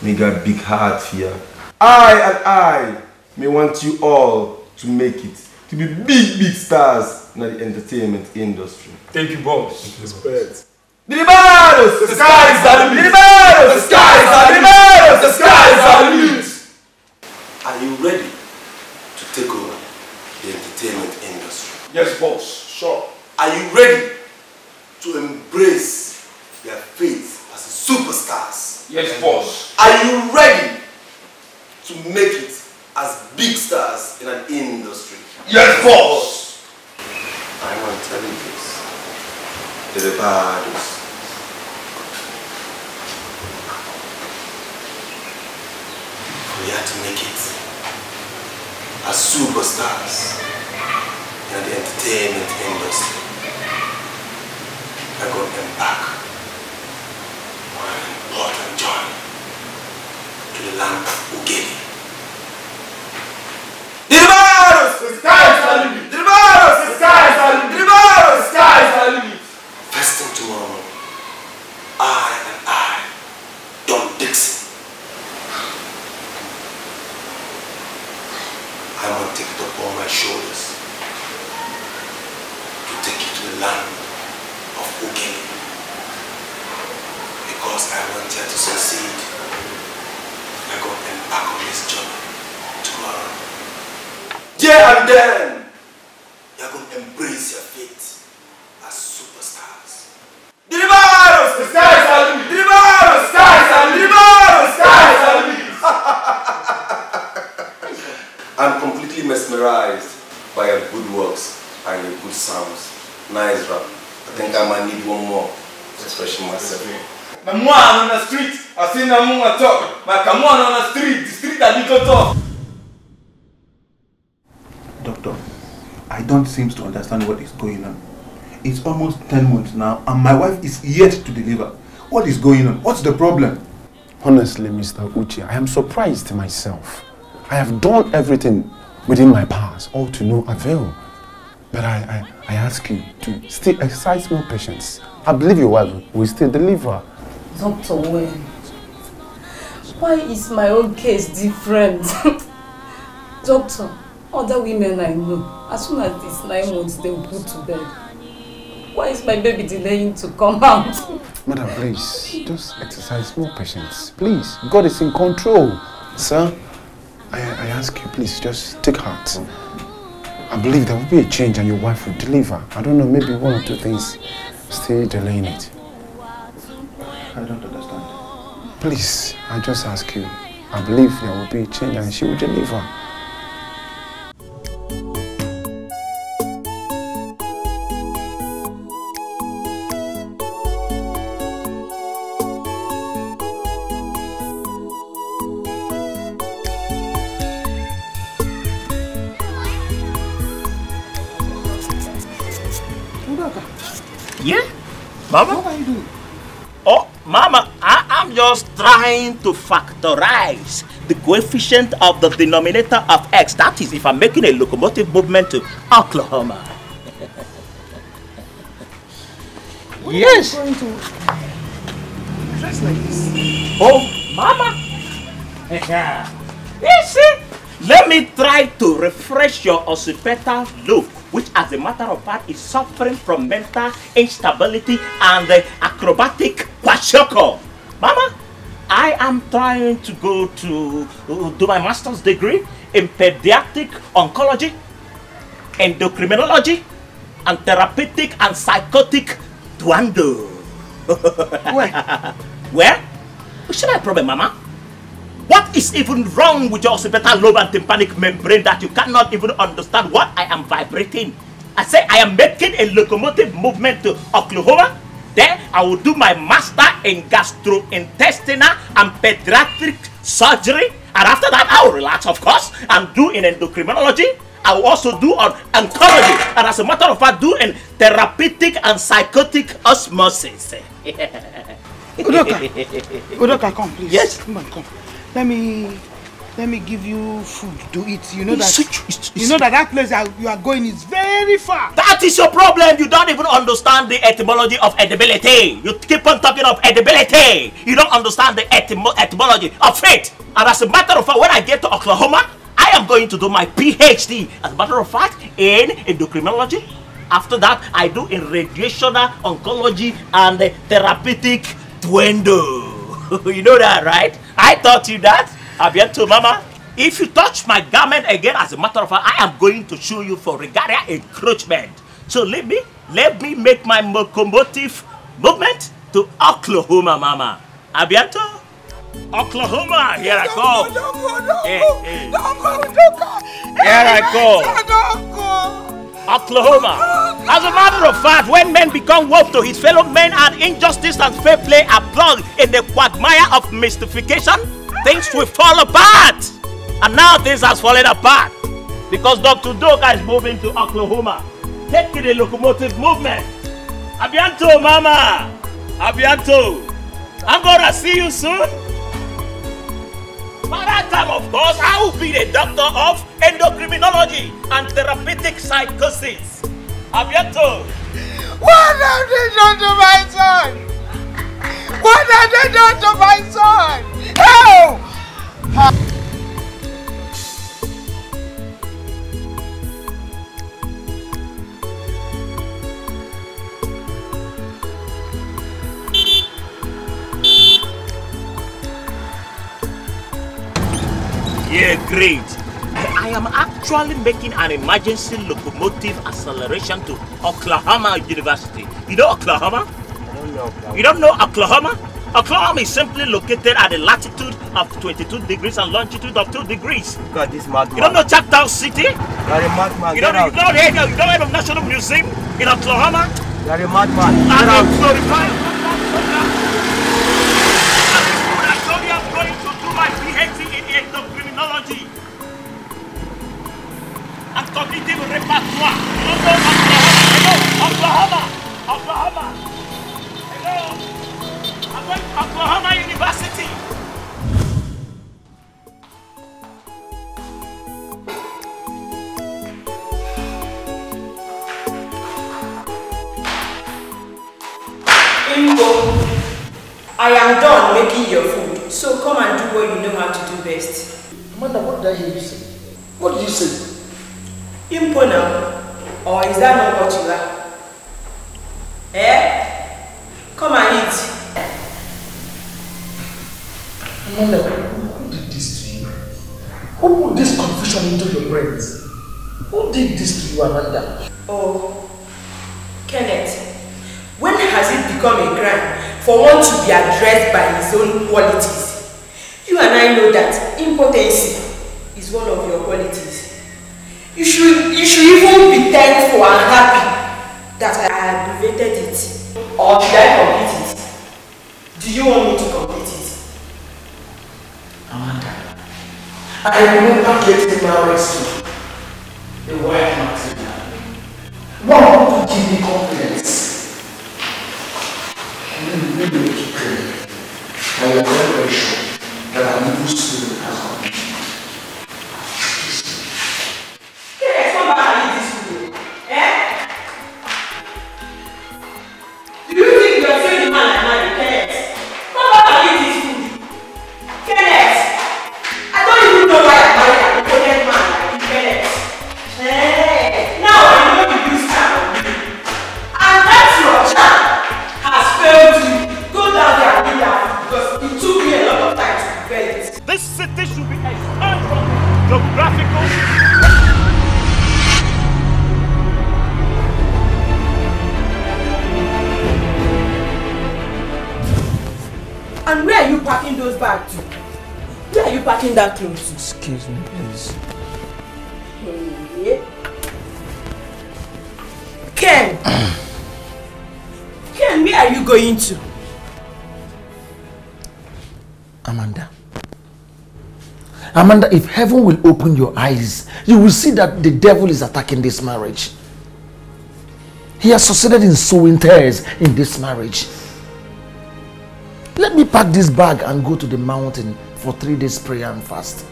Me got big heart for you. I may want you all to make it. To be big, big stars in the entertainment industry. Thank you, boss. Respect. Diribados! The skies are the limit! Diribados! The skies are the limit! The skies are the limit! Are you ready to take over the entertainment industry? Yes, boss. Sure. Are you ready to embrace their faith as superstars? Yes, boss. Are you ready to make it as big stars in an industry? Yes, boss. I want to tell you this. Diribados. We have to make it as superstars in the entertainment industry. I got them back on an important journey to the land of Ugeli. Diribados! The skies are the limit! Diribados! The skies are the limit! Diribados! The skies are the limit! First thing tomorrow, I, Don Dixon, I want to take it upon my shoulders to take you to the land of Ugeli, because I want you to succeed. I got them back on this journey tomorrow. Yeah, and then you're going to embrace your fate as superstars. Diribados! The skies are the limit! Diribados! The skies are the limit! Diribados! The skies are the limit! I'm completely mesmerized by your good works and your good sounds. Nice rap. I think I might need one more to express myself. My man on the street, I see my mom talk. My come on the street that little talk. Doctor, I don't seem to understand what is going on. It's almost 10 months now and my wife is yet to deliver. What is going on? What's the problem? Honestly, Mr. Uchi, I am surprised myself. I have done everything within my powers, all to no avail. But I ask you to still exercise more patience. I believe your wife will still deliver. Dr. Wen, why is my own case different? Doctor, Other women I know, as soon as it's 9 months, they will put to bed. Why is my baby delaying to come out? Madam, please, just exercise more patience. Please, God is in control. Sir, I ask you, please, just take heart. I believe there will be a change and your wife will deliver. I don't know, maybe 1 or 2 things still delaying it. I don't understand. Please, I just ask you. I believe there will be a change and she will deliver. Yeah? Mama? What are you doing? Oh, Mama, I'm just trying to factorize the coefficient of the denominator of X. That is, if I'm making a locomotive movement to Oklahoma. Yes. Going to dress like this. Oh, Mama. You see? Let me try to refresh your occipital lobe, which as a matter of fact is suffering from mental instability and acrobatic kwashiorkor. Mama, I am trying to go to do my master's degree in pediatric oncology, endocrinology, and therapeutic and psychotic tuando. Where? What's my problem, Mama? What is even wrong with your occipital lobe and tympanic membrane that you cannot even understand what I am vibrating? I say I am making a locomotive movement to Oklahoma. Then I will do my master in gastrointestinal and pediatric surgery. And after that, I will relax, of course, and do in endocrinology. I will also do on oncology. And as a matter of fact, do in therapeutic and psychotic osmosis. Udoka, come, please. Yes. Come on, come. Let me give you food to eat. You know that place you are going is very far. That is your problem. You don't even understand the etymology of edibility. You keep on talking of edibility. You don't understand the etymology of faith. And as a matter of fact, when I get to Oklahoma, I am going to do my PhD. As a matter of fact, in endocrinology. After that, I do in radiational oncology and therapeutic tuendo. You know that, right? I taught you that. Abiento, Mama. If you touch my garment again, as a matter of fact, I am going to show you for regalia encroachment. So let me make my locomotive movement to Oklahoma, Mama. Abiento? Oklahoma, here I go. Here I go. Oklahoma. As a matter of fact, when men become wolf to his fellow men and injustice and fair play are plugged in the quagmire of mystification, things will fall apart. And now things has fallen apart because Dr. Doka is moving to Oklahoma, taking the locomotive movement. Abiento, Mama. Abiento. I'm gonna see you soon. By that time, of course, I will be the doctor of endocrinology and therapeutic psychosis. Abiento. What have they done to my son? What have they done to my son? Help! Yeah, great. I am actually making an emergency locomotive acceleration to Oklahoma University. You know Oklahoma? I don't know Oklahoma. You don't know Oklahoma? Oklahoma is simply located at a latitude of 22 degrees and longitude of 2 degrees. God, this madman. You don't know Chapter City? You are a madman. You don't have a national museum in Oklahoma? You are a madman. And I'm glorified. I told you I'm going to do my PhD in endocrinology and cognitive repertoire. You don't know Oklahoma? Oklahoma. Hello. I'm going to Oklahoma University. Imbo, I am done making your food, so come and do what you know how to do best. Amanda, what did I hear you say? What did you say? Impo now? Or is that not what you are? Eh? Come and eat. Amanda, who did this to you? Who put this confusion into your brains? Who did this to you, Amanda? Oh, Kenneth, when has it become a crime for one to be addressed by his own qualities? You and I know that impotency is one of your qualities. You should even be thankful and happy that I aggravated it. Or should I complete it? Do you want me to complete it? Amanda, I remember getting married to a wife material. One who could give me confidence. And then you made me to pray. I am very, very sure that our evil spirit has come. Kenneth, come back and eat this food. Eh? Do you think you are saying the man like mine, Kenneth? Come back and eat this food. Kenneth! I don't even know why I married an opponent man like you, Kenneth. Hey, now I know you use charm on me. And that your charm has failed you. Go down there and eat that because it took me a lot of time to prepare it. This city should be expelled from geographical. And where are you packing those bags to? Where are you packing that clothes to? Excuse me, please. Hey. Ken! Ken, where are you going to? Amanda. Amanda, if heaven will open your eyes, you will see that the devil is attacking this marriage. He has succeeded in sowing tares in this marriage. Let me pack this bag and go to the mountain for 3 days prayer and fast.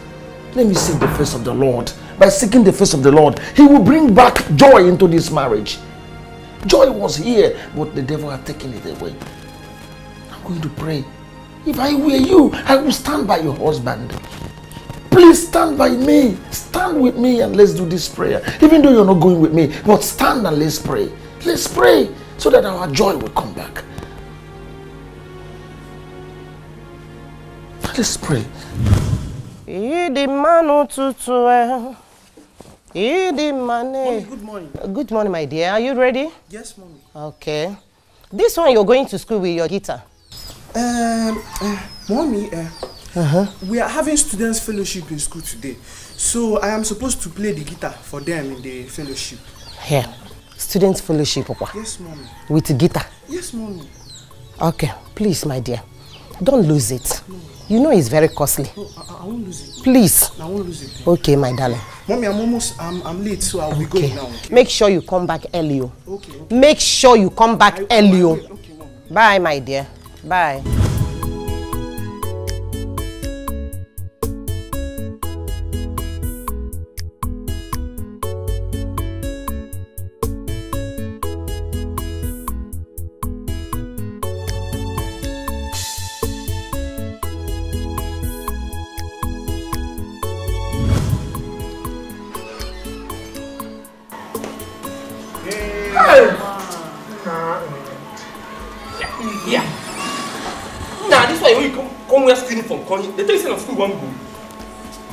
Let me seek the face of the Lord. By seeking the face of the Lord, He will bring back joy into this marriage. Joy was here, but the devil had taken it away. I'm going to pray. If I were you, I will stand by your husband. Please stand by me. Stand with me and let's do this prayer. Even though you're not going with me, but stand and let's pray. Let's pray so that our joy will come back. Let's pray. Good morning. Good morning, my dear. Are you ready? Yes, mommy. Okay. This one you're going to school with your guitar. Mommy, we are having students' fellowship in school today. So I am supposed to play the guitar for them in the fellowship. Here. Students' fellowship, Papa. Yes, mommy. With the guitar. Yes, mommy. Okay. Please, my dear. Don't lose it. No. You know it's very costly. No, I won't lose it. Please. I won't lose it. Okay, my darling. Mommy, I'm late, so I'll be going now. Okay? Make sure you come back early. Okay. Make sure you come back early. Okay, bye, my dear. Bye. They tell you say school won't go.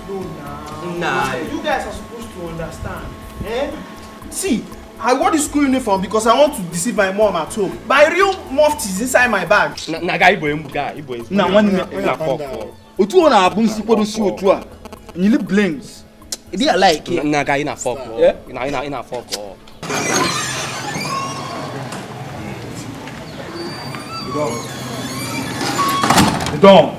No, nah. You guys are supposed to understand. Eh? See, I wore the school uniform because I want to deceive my mom at home. My real mufti is inside my bag. Na guy boy guy. Na one na fuck. Otu na abun si podo si otu a. Nyili blinks. E dey like it. Na guy na fuck. Yeah. Na fuck. Dom.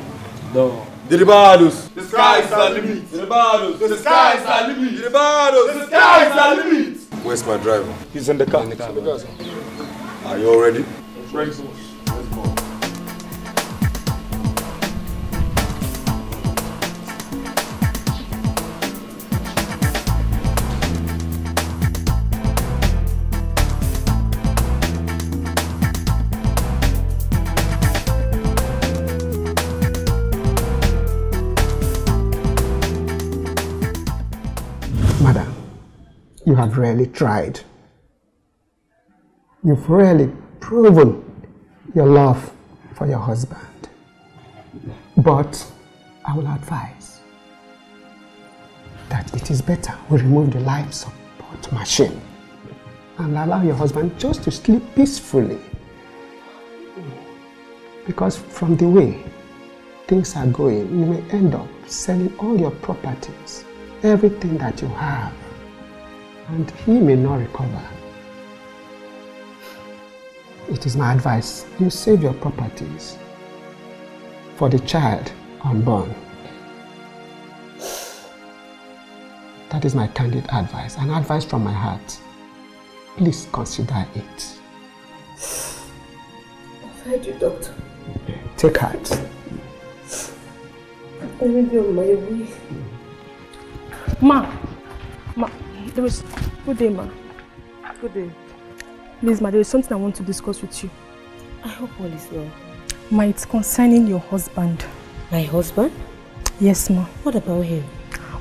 Derivados. The sky is the limit. Derivados. The sky is the limit. Derivados. The sky is the limit. Where's my driver? He's in the car. Are you all ready? Ready. Let's go. You have really tried. You've really proven your love for your husband. But I will advise that it is better we remove the life support machine and allow your husband just to sleep peacefully. Because from the way things are going, you may end up selling all your properties, everything that you have, and he may not recover. It is my advice, you save your properties for the child unborn. That is my candid advice, an advice from my heart. Please consider it. I've heard you, doctor. Take heart. I will be on my way. Ma, there is... Good day, ma. Good day. Please, ma, there is something I want to discuss with you. I hope all is well. Ma, it's concerning your husband. My husband? Yes, ma. What about him?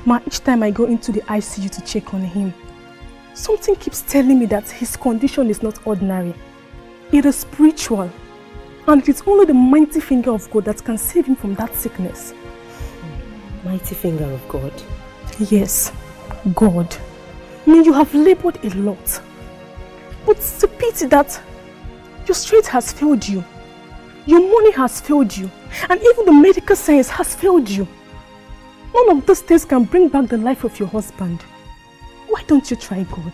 Ma, each time I go into the ICU to check on him, something keeps telling me that his condition is not ordinary. It is spiritual. And it's only the mighty finger of God that can save him from that sickness. Mighty finger of God? Yes, God. I mean, you have labored a lot. But it's a pity that your strength has failed you. Your money has failed you. And even the medical science has failed you. None of those things can bring back the life of your husband. Why don't you try God?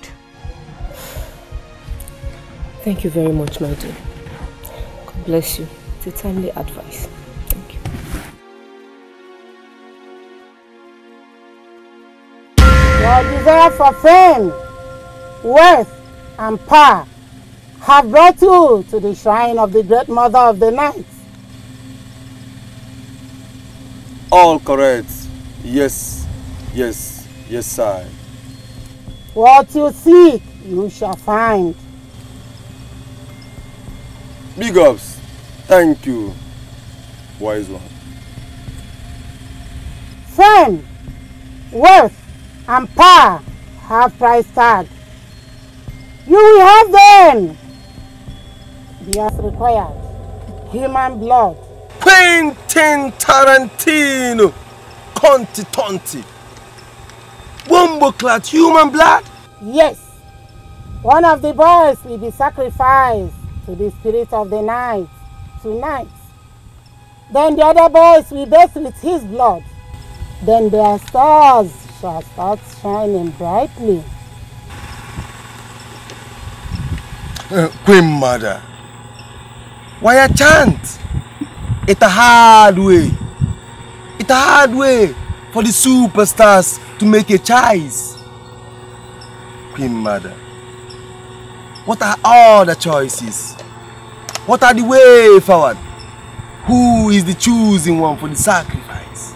Thank you very much, my dear. God bless you. It's a timely advice. Thank you. Your desire for fame, wealth, and power have brought you to the shrine of the great mother of the night. All correct. Yes, sir. What you seek, you shall find. Big ups. Thank you, wise one. Fame, wealth, and power have price tag. You will have them. They are required. Human blood. Quentin Tarantino. Conti tonti. Bombo-clad human blood? Yes. One of the boys will be sacrificed to the spirit of the night tonight. Then the other boys will bathe with his blood. Then their stars shall start shining brightly. Queen mother. Why a chant? It's a hard way. It's a hard way for the superstars to make a choice. Queen mother. What are all the choices? What are the way forward? Who is the choosing one for the sacrifice?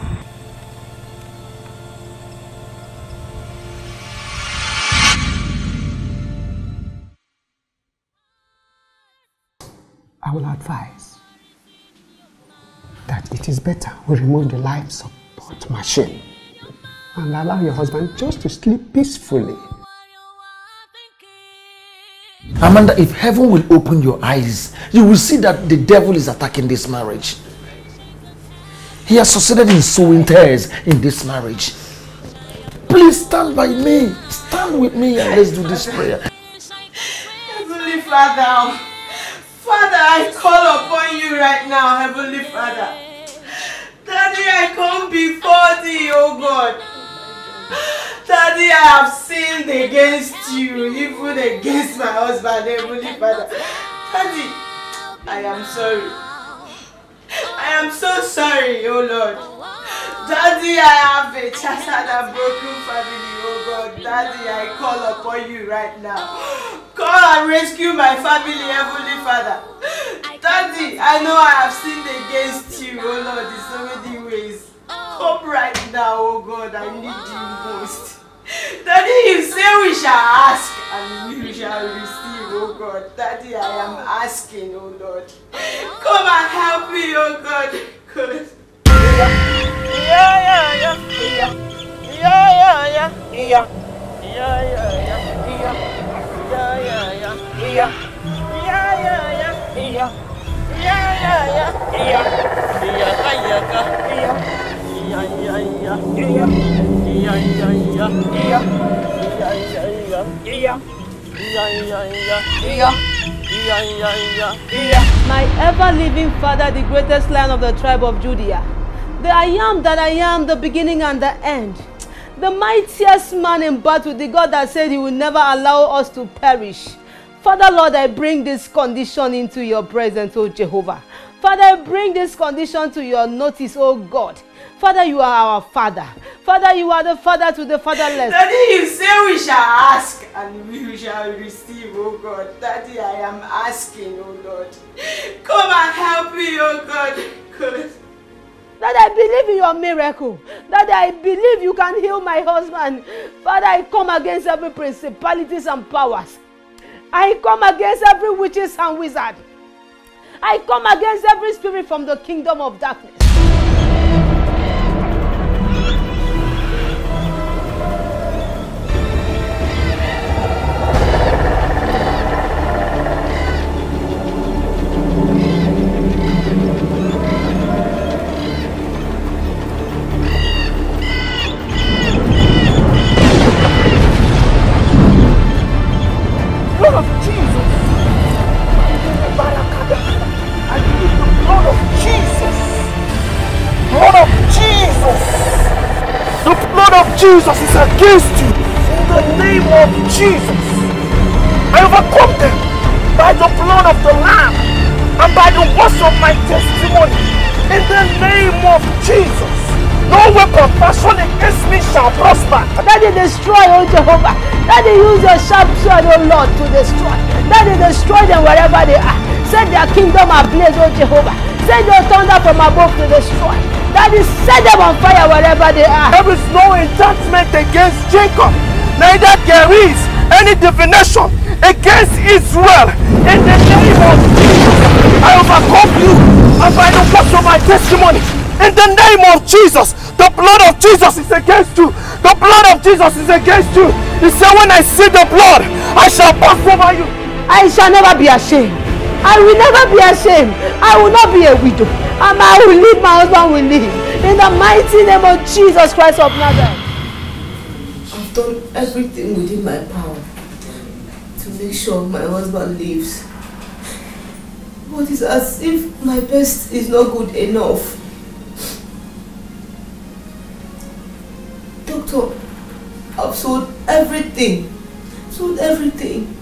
I will advise that it is better we remove the life support machine and allow your husband just to sleep peacefully. Amanda, if heaven will open your eyes, you will see that the devil is attacking this marriage. He has succeeded in sowing tares in this marriage. Please stand by me. Stand with me and let's do this prayer. Heavenly Father, I call upon you right now, Heavenly Father. Daddy, I come before thee, oh God. Daddy, I have sinned against you, even against my husband, Heavenly Father. Daddy, I am sorry. I am so sorry, oh Lord. Daddy, I have a shattered and broken family, oh God. Daddy, I call upon you right now. Come and rescue my family, Heavenly Father. Daddy, I know I have sinned against you, oh Lord, in so many ways. Come right now, oh God, I need you most. Daddy, you say we shall ask and we shall receive, oh God. Daddy, I am asking, oh Lord. Come and help me, oh God. God. Yeah. My ever-living Father, the greatest Lion of the tribe of Judah, the I am that I am, the beginning and the end, the mightiest man in battle, the God that said he will never allow us to perish. Father, Lord, I bring this condition into your presence, oh Jehovah. Father, I bring this condition to your notice, oh God. Father, you are our Father. Father, you are the Father to the fatherless. Daddy, you say we shall ask and we shall receive, oh God. Daddy, I am asking, oh Lord. Come and help me, oh God. God. That I believe in your miracle. That I believe you can heal my husband. Father, I come against every principalities and powers. I come against every witches and wizard. I come against every spirit from the kingdom of darkness. Blood of Jesus! I believe the blood of Jesus! Blood of Jesus! The blood of Jesus is against you! In the name of Jesus! I overcome them by the blood of the Lamb and by the words of my testimony. In the name of Jesus! No weapon fashioned against me shall prosper. Daddy, destroy, oh Jehovah. Daddy, use your sharp sword, oh Lord, to destroy. Daddy, destroy them wherever they are. Set their kingdom ablaze, oh Jehovah. Send your thunder from above to destroy. Daddy, set them on fire wherever they are. There is no enchantment against Jacob, neither there is any divination against Israel. In the name of Jesus, I overcome you, and by the words of my testimony, in the name of Jesus, the blood of Jesus is against you. The blood of Jesus is against you. He said, when I see the blood, I shall pass over you. I shall never be ashamed. I will never be ashamed. I will not be a widow. And I will live, my husband will live. In the mighty name of Jesus Christ of Nazareth. I've done everything within my power to make sure my husband lives. But it's as if my best is not good enough. Doctor, I've sold everything. Sold everything.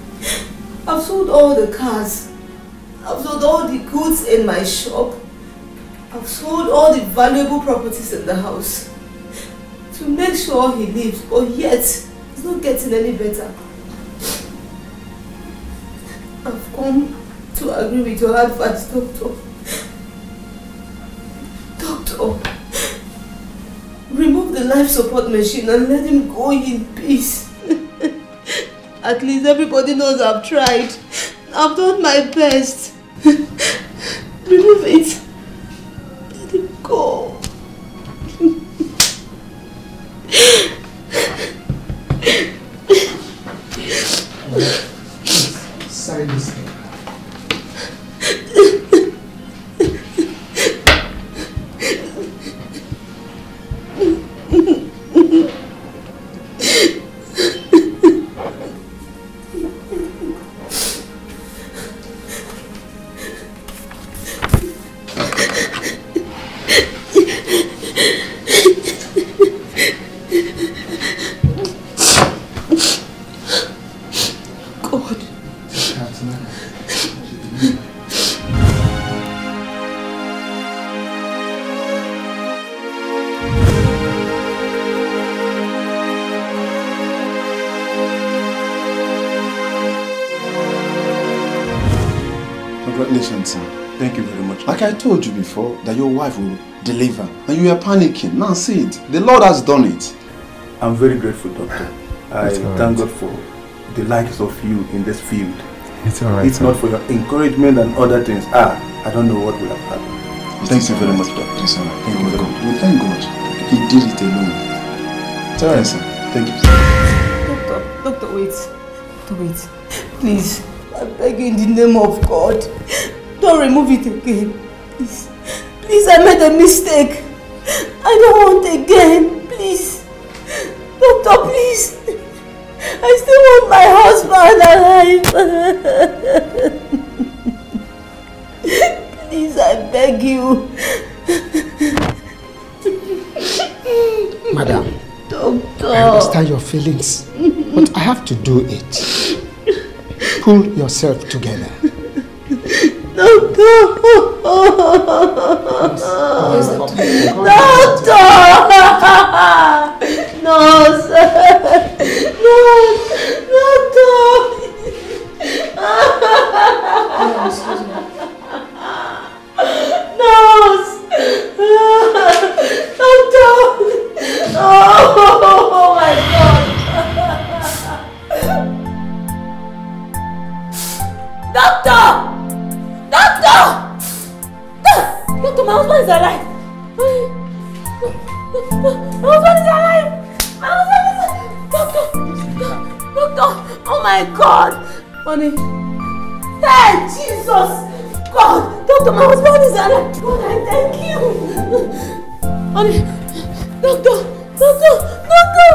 I've sold all the cars. I've sold all the goods in my shop. I've sold all the valuable properties in the house to make sure he lives, but yet it's not getting any better. I've come to agree with your advice, Doctor. Doctor, remove the life support machine and let him go in peace. At least everybody knows I've tried. I've done my best. Remove it. Let him go. Sign this thing. Congratulations, sir. Thank you very much. Like I told you before, that your wife will deliver. And you were panicking. Now see it. The Lord has done it. I'm very grateful, Doctor. I thank God for the likes of you in this field. It's alright. It's not for your encouragement and other things. I don't know what would have happened. Thank you very much, Doctor. It's alright. Thank you very much. We thank God. He did it alone. It's alright, sir. Thank you. Doctor, wait. Stop it. Please. I beg you in the name of God. Don't remove it again. Please. Please, I made a mistake. I don't want again. Please. Doctor, please. I still want my husband alive. Please, I beg you. Madam, Doctor. I understand your feelings, but I have to do it. Pull yourself together. Doctor! Doctor! Nurse! Nurse! Doctor! Nurse! Doctor! Oh my God! Doctor! Doctor! Doctor, my husband is alive! My husband is alive! My husband is alive! Doctor! Doctor! Oh my God! Honey! Hey, Jesus! God! Doctor, my husband is alive! God, I thank you! Honey! Doctor! Doctor! Doctor!